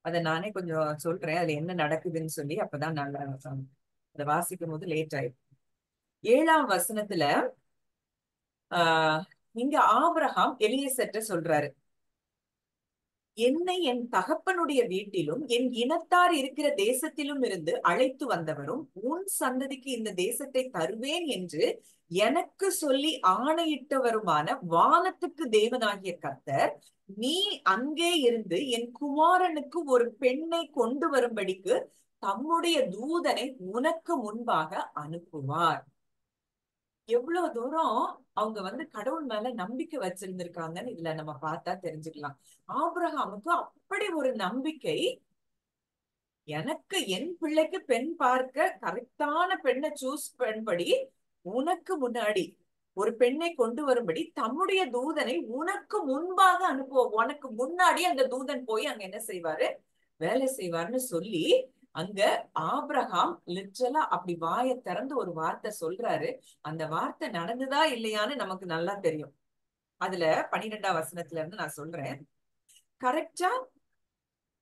Speaker 1: அதை நானே கொஞ்சம் சொல்றேன், அதுல என்ன நடக்குதுன்னு சொல்லி, அப்பதான் நல்லா அதை வாசிக்கும் போது லேட் ஆயிடும். 7ஆம் வசனத்துல ஆஹ் இங்க ஆபிரகாம் எலியேசர்ட்ட சொல்றாரு, என்னை என் தகப்பனுடைய வீட்டிலும் என் இனத்தார் இருக்கிற தேசத்திலும் இருந்து அழைத்து வந்தவரும் உன் சந்ததிக்கு இந்த தேசத்தை தருவேன் என்று எனக்கு சொல்லி ஆணையிட்டவருமான வானத்துக்கு தேவனாகிய கர்த்தர், நீ அங்கே இருந்து என் குமாரனுக்கு ஒரு பெண்ணை கொண்டு வரும்படிக்கு தம்முடைய தூதனை உனக்கு முன்பாக அனுப்புவார். எவ்வளவு தூரம் அவங்க கடவுள் மேல நம்பிக்கை வச்சிருந்திருக்காங்கன்னு இதுல நம்ம பார்த்தா தெரிஞ்சுக்கலாம். ஆபிரகாமுக்கு அப்படி ஒரு நம்பிக்கை, எனக்கு என் பிள்ளைக்கு பெண் பார்க்க கரெக்டான பெண்ணை சூஸ் பண்ணும்படி உனக்கு முன்னாடி ஒரு பெண்ணை கொண்டு வரும்படி தம்முடைய தூதனை உனக்கு முன்பாக அனுப்புவோம். உனக்கு முன்னாடி அந்த தூதன் போய் அங்க என்ன செய்வாரு, வேலை செய்வார்னு சொல்லி அங்க ஆபிரகாம் லிட்ரலா அப்படி வாயை திறந்து ஒரு வார்த்தை சொல்றாரு. அந்த வார்த்தை நடந்ததா இல்லையான்னு நமக்கு நல்லா தெரியும். அதுல 12ஆம் வசனத்துல இருந்து நான் சொல்றேன். கரெக்டா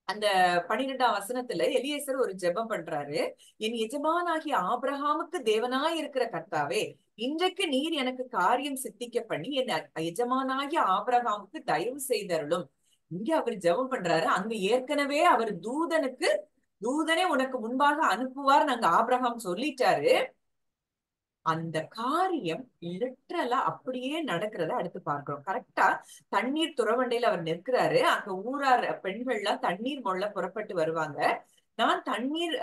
Speaker 1: அந்த 12ஆம் வசனத்துல எலியேசர் ஒரு ஜெபம் பண்றாரு. என் எஜமானாகிய ஆபிரகாமுக்கு தேவனாய் இருக்கிற கர்த்தாவே, இன்றைக்கு நீர் எனக்கு காரியம் சித்திக்க பண்ணி என் எஜமானாகிய ஆபிரகாமுக்கு தயவு செய்தருளும். இங்க அவர் ஜெபம் பண்றாரு, அங்க ஏற்கனவே அவர் தூதனே உனக்கு முன்பாக அனுப்புவார் நாங்க ஆபிரகாம் சொல்லிட்டாரு. அந்த காரியம் லிட்டரலா அப்படியே நடக்கிறத அடுத்து பார்க்கிறோம். கரெக்டா தண்ணீர் துறவண்டையில அவர் நிற்கிறாரு. அங்க ஊரார் பெண்கள்லாம் தண்ணீர் மொள்ள புறப்பட்டு வருவாங்க. நான் தண்ணீர்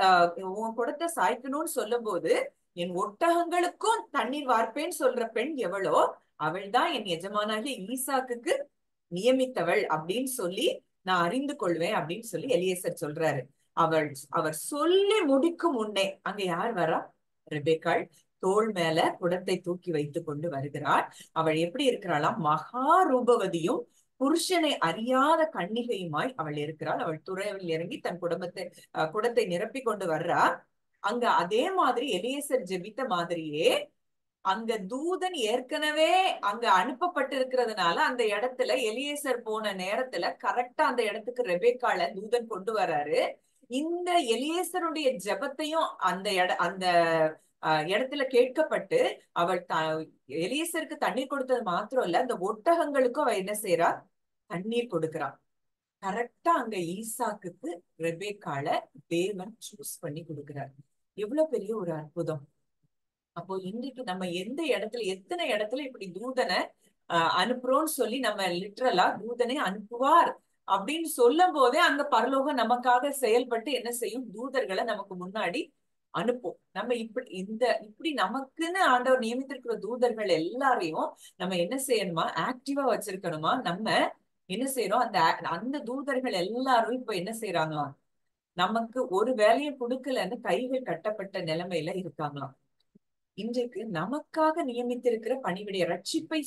Speaker 1: உன் குடத்தை சாய்க்கணும்னு சொல்லும் போது, என் ஒட்டகங்களுக்கும் தண்ணீர் வார்ப்பேன்னு சொல்ற பெண் எவளோ அவள்தான் என் எஜமானாகிய ஈசாக்குக்கு நியமித்தவள் அப்படின்னு சொல்லி நான் அறிந்து கொள்வேன் அப்படின்னு சொல்லி எலியேசர் சொல்றாரு. அவர் சொல்லி முடிக்கும் முன்னே அங்க யார் வரா? ரெபெக்காள் தோள் மேல குடத்தை தூக்கி வைத்துக் கொண்டு வருகிறாள். அவள் எப்படி இருக்கிறாளாம்? மகா ரூபவதியும் புருஷனை அறியாத கன்னிகையுமாய் அவள் இருக்கிறாள். அவள் துறையில் இறங்கி தன் குடத்தை நிரப்பி கொண்டு வர்றா. அங்க அதே மாதிரி எலியேசர் ஜெபித்த மாதிரியே அங்க தூதன் ஏற்கனவே அங்க அனுப்பப்பட்டிருக்கிறதுனால அந்த இடத்துல எலியேசர் போன நேரத்துல கரெக்டா அந்த இடத்துக்கு ரெபெக்காள தூதன் கொண்டு வர்றாரு. இந்த எலியேசருடைய ஜெபத்தையும் அந்த இடத்துல கேட்கப்பட்டு அவள் எலியேசருக்கு தண்ணீர் கொடுத்தது மாத்திரம் இல்ல, அந்த ஒட்டகங்களுக்கும் அவ என்ன செய்யறா? தண்ணீர் கொடுக்கிறான். கரெக்டா அங்க ஈசாக்குக்கு ரெபெக்காள தேவன் சூஸ் பண்ணி கொடுக்கிறார். எவ்வளவு பெரிய ஒரு அற்புதம்! அப்போ இன்றைக்கு நம்ம எந்த இடத்துல எத்தனை இடத்துல இப்படி தூதனை அனுப்புறோம்னு சொல்லி நம்ம லிட்ரலா தூதனை அனுப்புவார் அப்படின்னு சொல்லும் போதே அங்க பரலோகம் நமக்காக செயல்பட்டு என்ன செய்யும்? தூதர்களை நமக்கு முன்னாடி அனுப்பும். நம்ம இப்படி நமக்குன்னு ஆண்டவர் நியமித்திருக்கிற தூதர்கள் எல்லாரையும் நம்ம என்ன செய்யணுமா? ஆக்டிவா வச்சிருக்கணுமா? நம்ம என்ன செய்யறோம்? அந்த தூதர்கள் எல்லாரும் இப்ப என்ன செய்யறாங்களாம்? நமக்கு ஒரு வேலையை கொடுக்கலன்னு கைகள் கட்டப்பட்ட நிலைமையில இருக்காங்களாம். இன்றைக்கு நமக்காக நியமித்திருக்கிற பணிவிடைய ரட்சிப்பை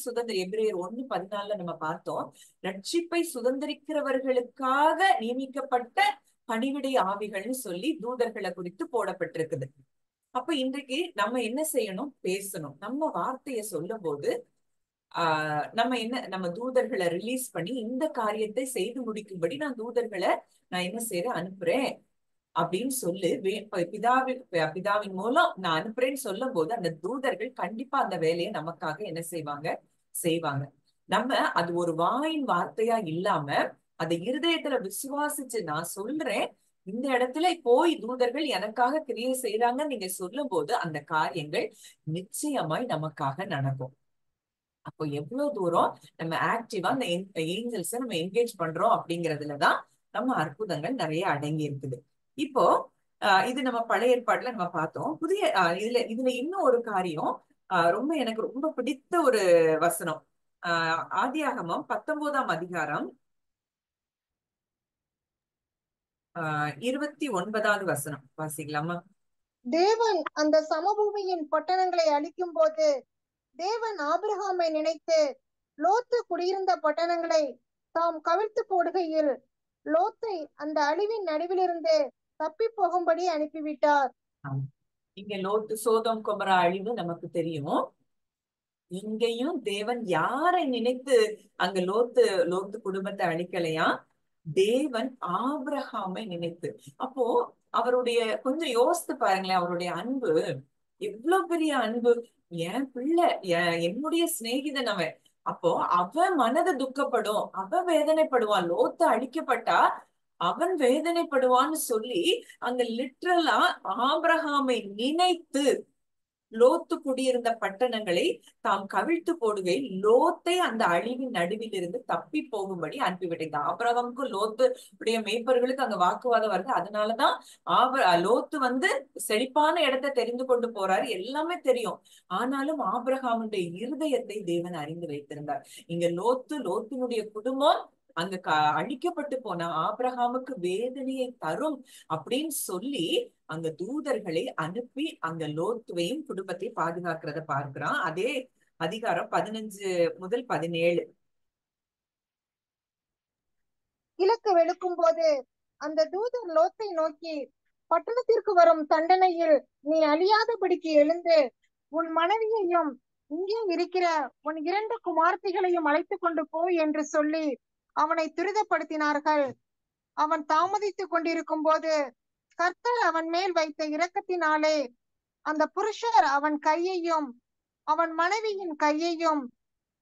Speaker 1: எபிரேயர் 1:14 நம்ம பார்த்தோம். ரட்சிப்பை சுதந்திரிக்கிறவர்களுக்காக நியமிக்கப்பட்ட பணிவிடை ஆவிகள்னு சொல்லி தூதர்களை குறித்து போடப்பட்டிருக்குது. அப்ப இன்றைக்கு நம்ம என்ன செய்யணும்? பேசணும். நம்ம வார்த்தையை சொல்லும் போது நம்ம தூதர்களை ரிலீஸ் பண்ணி இந்த காரியத்தை செய்து முடிக்கும்படி நான் என்ன செய்யறேன்? அனுப்புறேன் அப்படின்னு சொல்லு. பிதாவின் மூலம் நான் அனுப்புறேன்னு சொல்லும் போது அந்த தூதர்கள் கண்டிப்பா அந்த வேலையை நமக்காக என்ன செய்வாங்க. நம்ம அது ஒரு வாயின் வார்த்தையா இல்லாம அதை இருதயத்துல விசுவாசிச்சு நான் சொல்றேன், இந்த இடத்துல போய் தூதர்கள் எனக்காக கிரியை செய்யறாங்கன்னு நீங்க சொல்லும் போது அந்த காரியங்கள் நிச்சயமாய் நமக்காக நடக்கும். அப்போ எவ்வளவு தூரம் நம்ம ஆக்டிவா அந்த ஏஞ்சல்ஸை நம்ம என்கேஜ் பண்றோம் அப்படிங்கறதுலதான் நம்ம அற்புதங்கள் நிறைய அடங்கி இருக்குது. இப்போ இது நம்ம பழைய ஏற்பாடுல நம்ம பார்த்தோம். இதுல இன்னும் ஒரு காரியம் எனக்கு ரொம்ப பிடித்த ஒரு வசனம். ஆதியாகமம் 19ஆம் அதிகாரம் 29வது வசனம் வாசிக்கலாமா?
Speaker 2: தேவன் அந்த சமபூமியின் பட்டணங்களை அழிக்கும் போது தேவன் ஆபிரகாமை நினைத்து லோத்து குடியிருந்த பட்டணங்களை தாம் கவிழ்த்து போடுகையில் லோத்தை அந்த அழிவின் நடுவிலிருந்து தப்பி போகும்படி அனுப்பிவிட்டார்.
Speaker 1: இங்க லோத்து சோதோம் கொமரா அழிவு நமக்கு தெரியும். இங்கேயும் தேவன் யாரை நினைத்து அங்க லோத்து குடும்பத்தை அழிக்கலையா? தேவன் ஆபிரகாமை நினைத்து. அப்போ அவருடைய கொஞ்சம் யோசித்து பாருங்களேன், அவருடைய அன்பு எவ்வளவு பெரிய அன்பு. என் பிள்ளை, என்னுடைய சிநேகிதன் அவன். அப்போ அவன் மனது துக்கப்படும், அவன் வேதனைப்படுவான். லோத்து அழிக்கப்பட்டா அவன் வேதனைப்படுவான்னு சொல்லி அங்க லிட்ரலா ஆபிரகாமை நினைத்து லோத்து குடியிருந்த பட்டணங்களை தாம் கவிழ்த்து போடுகை லோத்தை அந்த அழிவின் நடுவில் இருந்து தப்பி போகும்படி அனுப்பிவிட்டீங்க. ஆபிரகாமுக்கும் லோத்து உடைய மேய்ப்பர்களுக்கு அங்க வாக்குவாதம் வருது. அதனாலதான் லோத்து செழிப்பான இடத்தை தெரிந்து கொண்டு போறாரு, எல்லாமே தெரியும். ஆனாலும் ஆபிரகாமுடைய இருதயத்தை தேவன் அறிந்து வைத்திருந்தார். இங்க லோத்தினுடைய குடும்பம் அங்க அழிக்கப்பட்டு போன ஆபிரகாமுக்கு வேதனையை தரும் அப்படின்னு சொல்லி அங்க தூதர்களை அனுப்பி அங்க லோத்துவையும் குடும்பத்தை பாதுகாக்கிறத பார்க்கிறான். அதே அதிகாரம் 15 முதல் 17.
Speaker 2: கிழக்கு வெளுக்கும் போது அந்த தூதர் லோத்தை நோக்கி, பட்டணத்திற்கு வரும் தண்டனையில் நீ அழியாதபடிக்கு எழுந்து உன் மனைவியையும் இங்கே இருக்கிற உன் 2 குமார்த்திகளையும் அழைத்து கொண்டு போ என்று சொல்லி அவனை துரிதப்படுத்தினார்கள். அவன் தாமதித்துக் கொண்டிருக்கும் போது கர்த்தர் அவன் மேல் வைத்த இரக்கத்தினாலே அந்த புருஷர் அவன் கையையும் அவன் மனைவியின் கையையும்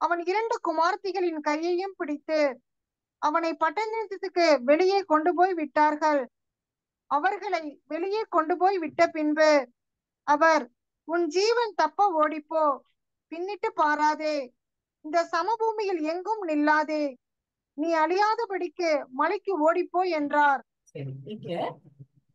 Speaker 2: அவன் 2 குமார்த்திகளின் கையையும் பிடித்து அவனை பட்டணத்துக்கு வெளியே கொண்டு போய் விட்டார்கள். அவர்களை வெளியே கொண்டு போய் விட்ட பின்பு அவர், உன் ஜீவன் தப்ப ஓடிப்போ, பின்னிட்டு பாராதே, இந்த சமபூமியில் எங்கும் நில்லாதே, நீ அழியாதபடிக்கு மலைக்கு ஓடிப்போ என்றார்.
Speaker 1: சரி, இங்க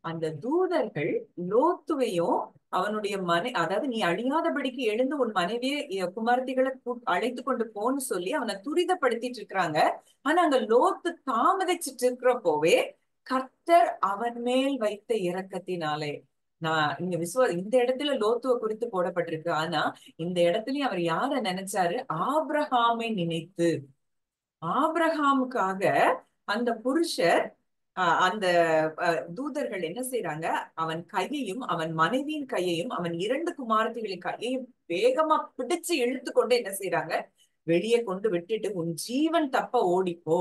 Speaker 1: அந்த தூதர்கள் லோத்துவையும் அவனுடைய அதாவது நீ அழியாதபடிக்கு எழுந்து உன் மனைவியை குமார்த்திகளை அழைத்து கொண்டு போன்னு சொல்லி அவனை துரிதப்படுத்திட்டு இருக்கிறாங்க. ஆனா அங்க லோத்து தாமதிச்சிட்டு இருக்கிறப்போவே கர்த்தர் அவன் மேல் வைத்த இரக்கத்தினாலே, நான் இங்க இந்த இடத்துல லோத்துவ குறித்து போடப்பட்டிருக்கு. ஆனா இந்த இடத்துலயும் அவர் யார நினைச்சாரு? ஆபிரகாமை நினைத்து. ஆபிரகாமுக்காக அந்த புருஷர் அந்த தூதர்கள் என்ன செய்யறாங்க? அவன் கையையும் அவன் மனைவியின் கையையும் அவன் 2 குமாரத்திகளின் கையையும் வேகமா பிடிச்சு இழுத்து கொண்டு என்ன செய்யறாங்க? வெளியே கொண்டு விட்டுட்டு, உன் ஜீவன் தப்ப ஓடிப்போ,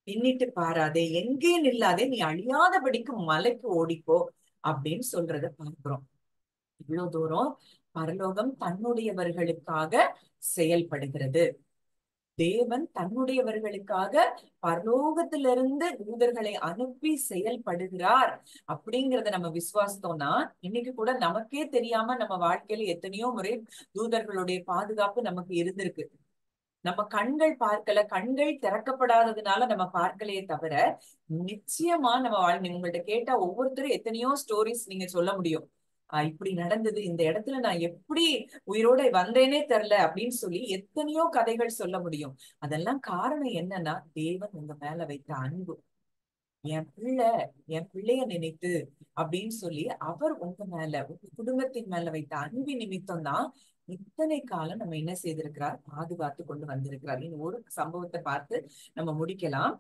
Speaker 1: பின்னிட்டு பாராதே, எங்கே நில்லாதே, நீ அழியாதபடிக்கு மலைக்கு ஓடிப்போ அப்படின்னு சொல்றத பார்க்கிறோம். இவ்வளவு தூரம் பரலோகம் தன்னுடையவர்களுக்காக செயல்படுகிறது. தேவன் தன்னுடையவர்களுக்காக பரலோகத்திலிருந்து தூதர்களை அனுப்பி செயல்படுகிறார் அப்படிங்கிறத நம்ம விசுவாசத்தோம்னா இன்னைக்கு கூட நமக்கே தெரியாம நம்ம வாழ்க்கையில எத்தனையோ முறை தூதர்களுடைய பாதுகாப்பு நமக்கு இருந்திருக்கு. நம்ம கண்கள் பார்க்கல, கண்கள் திறக்கப்படாததுனால நம்ம பார்க்கலையே தவிர நிச்சயமா நம்ம உங்கள்ட்ட கேட்டா ஒவ்வொருத்தரும் எத்தனையோ ஸ்டோரிஸ் நீங்க சொல்ல முடியும். இப்படி நடந்தது, இந்த இடத்துல நான் எப்படி உயிரோட வந்தேனே தெரியல அப்படின்னு சொல்லி எத்தனையோ கதைகள் சொல்ல முடியும். அதெல்லாம் காரணம் என்னன்னா, தேவன் உங்க மேல வைத்த அன்பு. என் பிள்ளைய நினைத்து அப்படின்னு சொல்லி அவர் உங்க மேல, உங்க குடும்பத்தின் மேல வைத்த அன்பு நிமித்தம் தான் இத்தனை காலம் நம்ம என்ன செய்திருக்கிறார்? பாதுகாத்து கொண்டு வந்திருக்கிறார். இன்னும் ஒரு சம்பவத்தை பார்த்து நம்ம முடிக்கலாம்.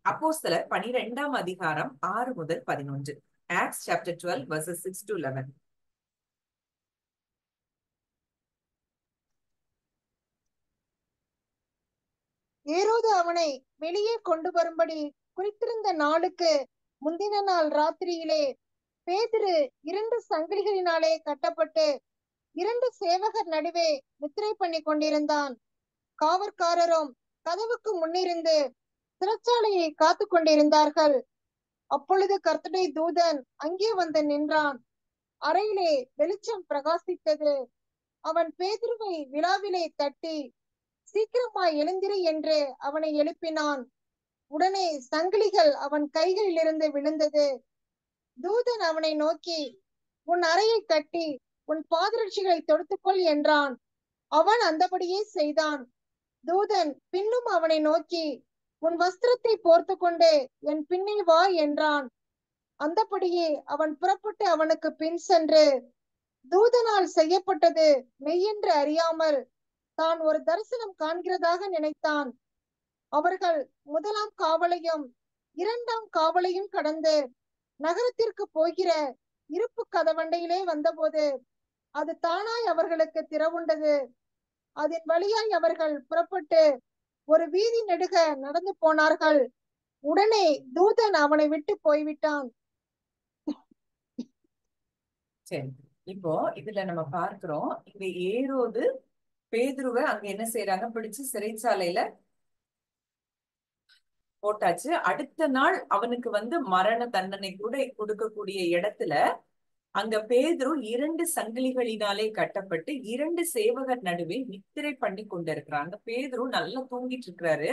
Speaker 1: அப்போஸ்தலர் 12ஆம் அதிகாரம் 6 முதல் 11. Acts chapter 12 verses 6 to 11.
Speaker 2: ஏரோது அவனை வெளியே கொண்டு வரும்படி குறித்திருந்த நாளுக்கு முந்தின நாள் ராத்திரியிலே பேதுரு 2 சங்கிலிகளினாலே கட்டப்பட்டு 2 சேவகர் நடுவே முத்திரை பண்ணி கொண்டிருந்தான். காவற்காரரும் கதவுக்கு முன்னிருந்து சிறைச்சாலையை காத்து கொண்டிருந்தார்கள். அப்பொழுது கர்த்தருடைய தூதன் அங்கே வந்து நின்றான். அறையிலே வெளிச்சம் பிரகாசித்தது. அவன் பேதுருவை விழாவிலே தட்டி, சீக்கிரமாய் எழுந்திரு என்று அவனை எழுப்பினான். உடனே சங்கிலிகள் அவன் கைகளிலிருந்து விழுந்தது. தூதன் அவனை நோக்கி, உன் அறையை கட்டி உன் பாதரட்சிகளை தொடுத்துக்கொள் என்றான். அவன் அந்தபடியே செய்தான். தூதன் பின்னும் அவனை நோக்கி, உன் வஸ்திரத்தை போர்த்து கொண்டு என் பின்னே வா என்றான். அந்தபடியே அவன் புறப்பட்டு அவனுக்கு பின் சென்று தூதனால் செய்யப்பட்டது மெய்யென்று அறியாமல் தான் ஒரு தரிசனம் காண்கிறதாக நினைத்தான். அவர்கள் முதலாம் காவலையும் இரண்டாம் காவலையும் கடந்து நகரத்திற்கு போகிற இருப்பு கதவண்டையிலே வந்தபோது அது தானாய் அவர்களுக்கு திறவுண்டது. அதன் வழியாய் அவர்கள் புறப்பட்டு ஒரு வீதி நெடுக நடந்து போனார்கள். உடனே தூதன் அவனை விட்டு போய்விட்டான்.
Speaker 1: சரி, இப்போ இதுல நம்ம பார்க்கிறோம், இங்க ஏரோது பேதுருவை அங்க என்ன செய்யறாங்க, பிடிச்சு சிறைச்சாலையில போட்டாச்சு. அடுத்த நாள் அவனுக்கு மரண தண்டனை கூட கொடுக்கக்கூடிய இடத்துல அங்க பேதுரு 2 சங்கிலிகளினாலே கட்டப்பட்டு 2 சேவகர் நடுவே நித்திரை பண்ணி கொண்டிருக்கிறான். அங்க பேதுரு நல்லா தூங்கிட்டு இருக்கிறாரு.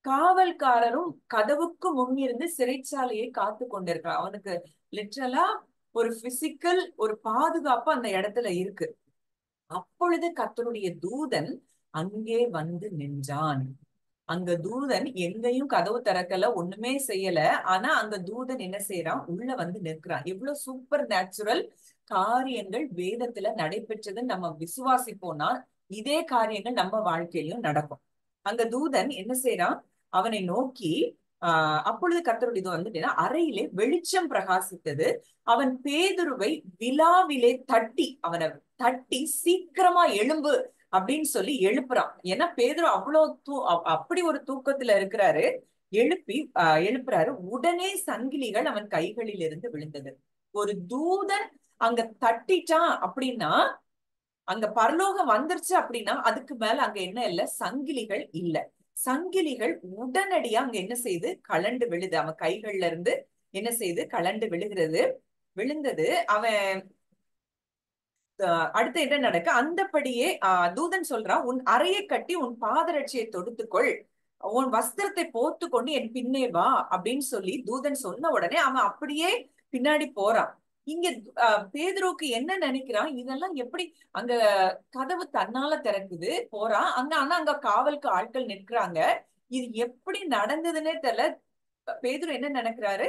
Speaker 1: காவல்காரரும் கதவுக்கு முன்னிருந்து சிறைச்சாலையை காத்து கொண்டிருக்கிறான். அவனுக்கு லிட்டரலா ஒரு பிசிக்கல் ஒரு பாதுகாப்பு அந்த இடத்துல இருக்கு. அப்பொழுது கர்த்தருடைய தூதன் அங்கே வந்து நின்றான். அங்க தூதன் எங்கேயும் கதவு திறக்கல, ஒண்ணுமே செய்யல. ஆனா அங்க தூதன் என்ன செய்யறான், உள்ள வந்து நிற்கிறான். எவ்வளவு சூப்பர் நேச்சுரல் காரியங்கள் வேதத்துல நடைபெற்றதுன்னு நம்ம விசுவாசிப்போம்னா இதே காரியங்கள் நம்ம வாழ்க்கையிலும் நடக்கும். அங்க தூதன் என்ன செய்யறான், அவனை நோக்கி அப்பொழுது கர்த்தருடைய இது வந்துட்டு அறையிலே வெளிச்சம் பிரகாசித்தது. அவன் பேதுருவை விலாவிலே அவனை தட்டி சீக்கிரமா எழும்பு அப்படின்னு சொல்லி எழுப்புறான். ஏன்னா பேதுரு அவ்வளவு அப்படி ஒரு தூக்கத்துல இருக்கிறாரு. எழுப்புறாரு. உடனே சங்கிலிகள் அவன் கைகளில் இருந்து விழுந்தது. ஒரு தூதன் அங்க தட்டிட்டான் அப்படின்னா, அங்க பரலோகம் வந்துருச்சு அப்படின்னா அதுக்கு மேல அங்க என்ன இல்ல, சங்கிலிகள் இல்ல. சங்கிலிகள் உடனடியா அங்க என்ன செய்து கலண்டு விழுது. அவன் கைகள்ல இருந்து என்ன செய்து கலண்டு விழுந்தது. அவன் அடுத்து என்ன நடக்க, அந்தபடியே தூதன் சொல்றான், உன் அறையை கட்டி உன் பாதரட்சியை தொடுத்துக்கொள், உன் வஸ்திரத்தை போத்து கொண்டு என் பின்னே வா அப்படின்னு சொல்லி தூதன் சொன்ன உடனே அவன் அப்படியே பின்னாடி போறான். இங்க பேதுருவுக்கு என்ன நினைக்கிறான், இதெல்லாம் எப்படி, அங்க கதவு தன்னால திறக்குது, போறான் அங்க. ஆனா அங்க காவலுக்கு ஆட்கள் நிற்கிறாங்க. இது எப்படி நடந்ததுன்னே தெரியல. பேதுரு என்ன நினைக்கிறாரு,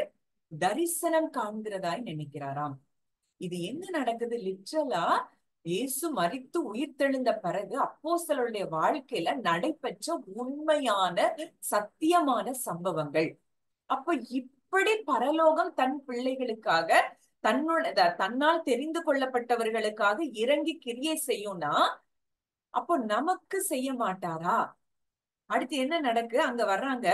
Speaker 1: தரிசனம் காண்கிறதாய் நினைக்கிறாராம். இது என்ன நடக்குது, லிட்ரலா இயேசு மரித்து உயிர்த்தெழுந்த பிறகு அப்போஸ்தலருடைய வாழ்க்கையில நடைபெற்ற உண்மையான சத்தியமான சம்பவங்கள். அப்ப இப்படி பரலோகம் தன் பிள்ளைகளுக்காக தன்னால் தெரிந்து கொள்ளப்பட்டவர்களுக்காக இறங்கி கிரியை செய்யும்னா அப்போ நமக்கு செய்ய மாட்டாரா? அடுத்து என்ன நடக்கு, அங்க வர்றாங்க.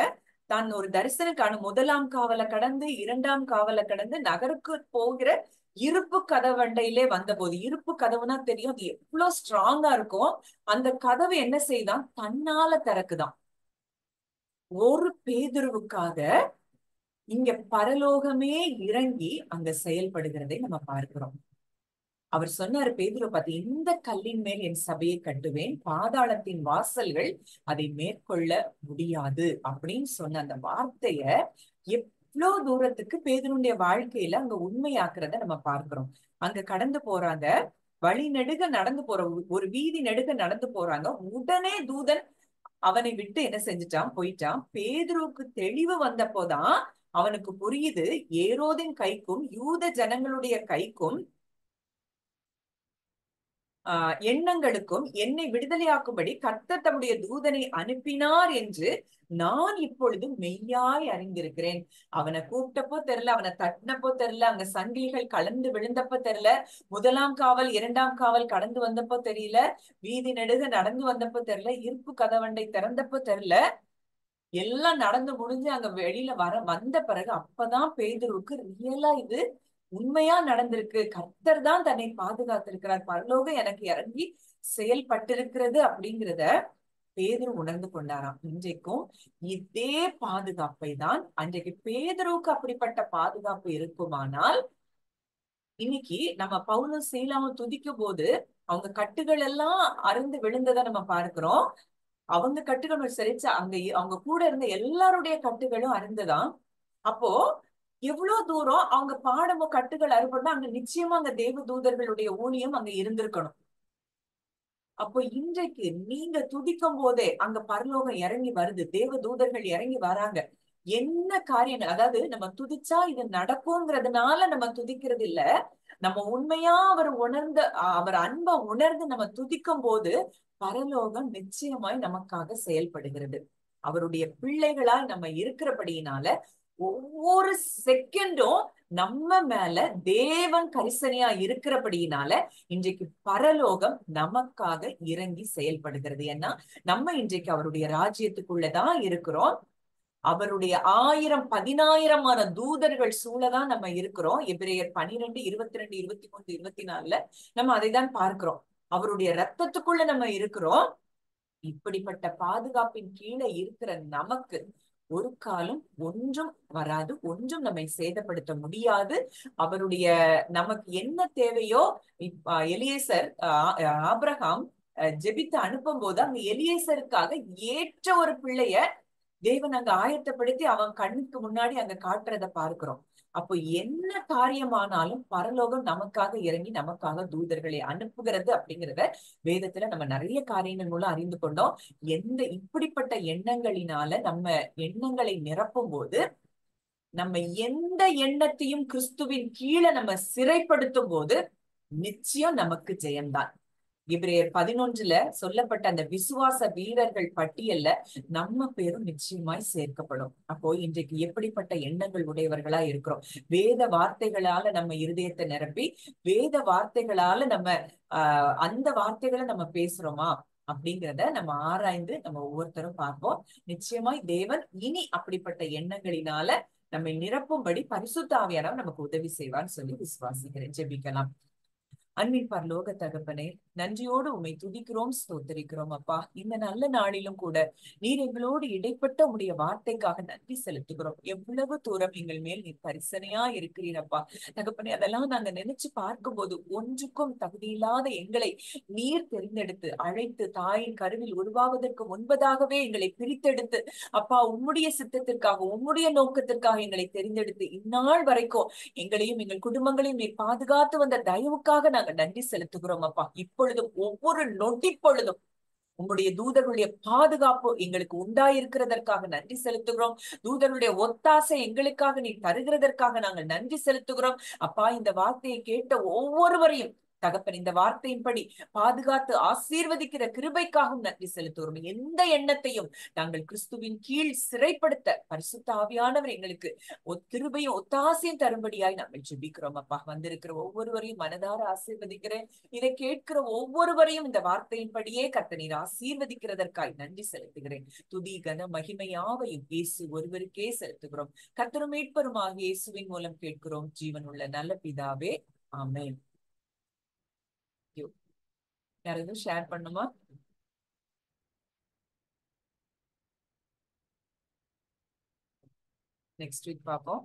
Speaker 1: தான் ஒரு தரிசனம் காணும். முதலாம் காவலை கடந்து இரண்டாம் காவலை கடந்து நகருக்கு போகிற இருப்பு கதவண்டையிலே வந்த போது, இருப்பு கதவுனா தெரியும், அது எவ்வளவு ஸ்ட்ராங்கா இருக்கும். அந்த கதவு என்ன செய்தான், தன்னால திறக்குதான். ஒரு பேதுருவுக்காக இங்க பரலோகமே இறங்கி அங்க செயல்படுகிறதை நம்ம பார்க்கிறோம். அவர் சொன்னார் பேதுரு பார்த்து, இந்த கல்லின் மேல் என் சபையை கட்டுவேன், பாதாளத்தின் வாசல்கள் அதை மேற்கொள்ள முடியாது அப்படின்னு சொன்ன அந்த வார்த்தைய எவ்வளவு தூரத்துக்கு பேதுருடைய வாழ்க்கையில அங்க உண்மையாக்குறத நம்ம பார்க்கிறோம். அங்க கடந்து போறாங்க, வழி நெடுக நடந்து ஒரு வீதி நெடுக நடந்து போறாங்க. உடனே தூதன் அவனை விட்டு என்ன செஞ்சுட்டான், போயிட்டான். பேதுருவுக்கு தெளிவு வந்தப்போதான் அவனுக்கு புரியுது, ஏரோதின் கைக்கும் யூத ஜனங்களுடைய கைக்கும் எண்ணங்களுக்கும் என்னை விடுதலையாக்கும்படி கர்த்தர் தம்முடைய தூதனை அனுப்பினார் என்று நான் இப்பொழுது மெய்யாய் அறிந்திருக்கிறேன். அவனை கூப்பிட்டப்போ தெரியல, அவனை தட்டினப்போ தெரியல, அங்க சங்கிலிகள் கலந்து விழுந்தப்போ தெரியல, முதலாம் காவல் இரண்டாம் காவல் கடந்து வந்தப்போ தெரியல, வீதி நெடுக நடந்து வந்தப்போ தெரியல, இருப்பு கதவண்டை திறந்தப்போ தெரியல. எல்லாம் நடந்து முடிஞ்சு அங்க வெளியில வந்த பிறகு அப்பதான் பேதுருவுக்கு ரியலா இது உண்மையா நடந்திருக்கு. கர்த்தர் தான் தன்னை பாதுகாத்திருக்கிறார், பரலோகம் எனக்கு இறங்கி செயல்பட்டிருக்கிறது அப்படிங்கிறத பேதுரு உணர்ந்து கொண்டாராம். இன்றைக்கும் இதே பாதுகாப்பை தான், அன்றைக்கு பேதுருவுக்கு அப்படிப்பட்ட பாதுகாப்பு இருக்குமானால் இன்னைக்கு நம்ம பவுலும் சீலாவும் துதிக்கும் போது அவங்க கட்டுகள் எல்லாம் அருந்து விழுந்ததை நம்ம பார்க்கிறோம். அவங்க கட்டுகள் சரிச்சா அவங்க கூட இருந்த எல்லாருடைய கட்டுகளும் அருந்துதான். அப்போ எவ்வளவு தூரம் அவங்க பாடமோ கட்டுகள் அறுபடா அங்க நிச்சயமா அங்க தேவ தூதர்களுடைய ஊழியம் அங்க இருந்திருக்கணும். அப்போ இன்றைக்கு நீங்க துதிக்கும் போதே அங்க பரலோகம் இறங்கி வருது, தேவ தூதர்கள் இறங்கி வராங்க. என்ன காரியங்கள், அதாவது நம்ம துதிச்சா இது நடக்குங்கிறதுனால நம்ம துதிக்கிறது இல்ல. நம்ம உண்மையா அவர் அன்பை உணர்ந்து நம்ம துதிக்கும் போது பரலோகம் நிச்சயமாய் நமக்காக செயல்படுகிறது. அவருடைய பிள்ளைகளாய் நம்ம இருக்கிறபடியினால ஒவ்வொரு செகண்டும் நம்ம மேல தேவன் கரிசனையா இருக்கிறபடியினால இன்றைக்கு பரலோகம் நமக்காக இறங்கி செயல்படுகிறது. ஏன்னா நம்ம இன்றைக்கு அவருடைய ராஜ்யத்துக்குள்ளதான் இருக்கிறோம். அவருடைய 1000 10,000 தூதர்கள் சூழதான் நம்ம இருக்கிறோம். எபிரேயர் 12 22 23 24 நம்ம அதைதான் பார்க்கிறோம். அவருடைய ரத்தத்துக்குள்ள நம்ம இருக்கிறோம். இப்படிப்பட்ட பாதுகாப்பின் கீழே இருக்கிற நமக்கு ஒரு காலம் ஒன்றும் வராது, ஒன்றும் நம்மை சேதப்படுத்த முடியாது. அவருடைய நமக்கு என்ன தேவையோ, எலியேசர் ஆபிரகாம் ஜெபித்து அனுப்பும் போது அங்க எலியேசருக்காக ஏற்ற ஒரு பிள்ளைய தேவன் அங்க ஆயத்தப்படுத்தி அவன் கண்ணுக்கு முன்னாடி அங்க காட்டுறத பார்க்கிறோம். அப்போ என்ன காரியமானாலும் பரலோகம் நமக்காக இறங்கி நமக்காக தூதர்களை அனுப்புகிறது அப்படிங்கிறத வேதத்துல நம்ம நிறைய காரியங்கள் மூலம் அறிந்து கொண்டோம். இப்படிப்பட்ட எண்ணங்களினால நம்ம எண்ணங்களை நிரப்பும் போது, நம்ம எந்த எண்ணத்தையும் கிறிஸ்துவின் கீழே நம்ம சிறைப்படுத்தும் போது நிச்சயம் நமக்கு ஜெயம்தான். எபிரேயர் 11 சொல்லப்பட்ட அந்த விசுவாச வீரர்கள் பட்டியல்ல நம்ம பேரும் நிச்சயமாய் சேர்க்கப்படும். அப்போ இன்றைக்கு எப்படிப்பட்ட எண்ணங்கள் உடையவர்களா இருக்கிறோம்? வேத வார்த்தைகளால நம்ம இருதயத்தை நிரப்பி, வேத வார்த்தைகளால நம்ம அந்த வார்த்தைகளை நம்ம பேசுறோமா அப்படிங்கிறத நம்ம ஆராய்ந்து நம்ம ஒவ்வொருத்தரும் பார்ப்போம். நிச்சயமாய் தேவன் இனி அப்படிப்பட்ட எண்ணங்களினால நம்மை நிரப்பும்படி பரிசுத்த ஆவியானவர் நமக்கு உதவி செய்வான்னு சொல்லி விசுவாசிக்கிறேன். ஜெபிக்கலாம். அன்பின் பரலோக தகப்பனே, நன்றியோடு உம்மை துதிக்கிறோம், ஸ்தோத்தரிக்கிறோம் அப்பா. இந்த நல்ல நாளிலும் கூட நீர் எங்களோடு இடைப்பட்ட உடைய வார்த்தைக்காக நன்றி செலுத்துகிறோம். எவ்வளவு தூரம் எங்கள் மேல் நீர் பரிசனையா இருக்கிறீரப்பா தகப்பனே. அதெல்லாம் நாங்க நினைச்சு பார்க்கும்போது ஒன்றுக்கும் தகுதியில்லாத எங்களை நீர் தெரிந்தெடுத்து அழைத்து தாயின் கருவில் உருவாவதற்கு முன்பதாகவே எங்களை பிரித்தெடுத்து அப்பா உம்முடைய சித்தத்திற்காக உம்முடைய நோக்கத்திற்காக எங்களை தெரிந்தெடுத்து இந்நாள் வரைக்கும் எங்களையும் எங்கள் குடும்பங்களையும் நீர் பாதுகாத்து வந்த தயவுக்காக நாங்க நன்றி செலுத்துகிறோம் அப்பா. இப்பொழுதும் ஒவ்வொரு நொடி பொழுதும் உங்களுடைய தூதர்களுடைய பாதுகாப்பு எங்களுக்கு உண்டாயிருக்கிறதற்காக நன்றி செலுத்துகிறோம். தூதர்களுடைய ஒத்தாசை எங்களுக்காக நீ தருகிறதற்காக நாங்கள் நன்றி செலுத்துகிறோம் அப்பா. இந்த வார்த்தையை கேட்ட ஒவ்வொருவரையும் தகப்பன் இந்த வார்த்தையின்படி பாதுகாத்து ஆசீர்வதிக்கிற கிருபைக்காகவும் நன்றி செலுத்துகிறோம். எந்த எண்ணத்தையும் நாங்கள் கிறிஸ்துவின் கீழ் சிறைப்படுத்த பரிசுத்த ஆவியானவர் எங்களுக்கு கிருபையும் ஒத்தாசையும் தரும்படியாய் நாங்கள் ஜெபிக்கிறோம் அப்பா. வந்திருக்கிற ஒவ்வொருவரையும் மனதார ஆசீர்வதிக்கிறேன். இதை கேட்கிற ஒவ்வொருவரையும் இந்த வார்த்தையின்படியே கர்த்தர் நீர் ஆசீர்வதிக்கிறதற்காய் நன்றி செலுத்துகிறேன். துதி கன மகிமையாவையும் இயேசு ஒருவருக்கே செலுத்துகிறோம். கர்த்தரும் மீட்பருமாக இயேசுவின் மூலம் கேட்கிறோம் ஜீவன் உள்ள நல்ல பிதாவே, ஆமென். யாராவது ஷேர் பண்ணுமா? நெக்ஸ்ட் வீக் பார்ப்போம்.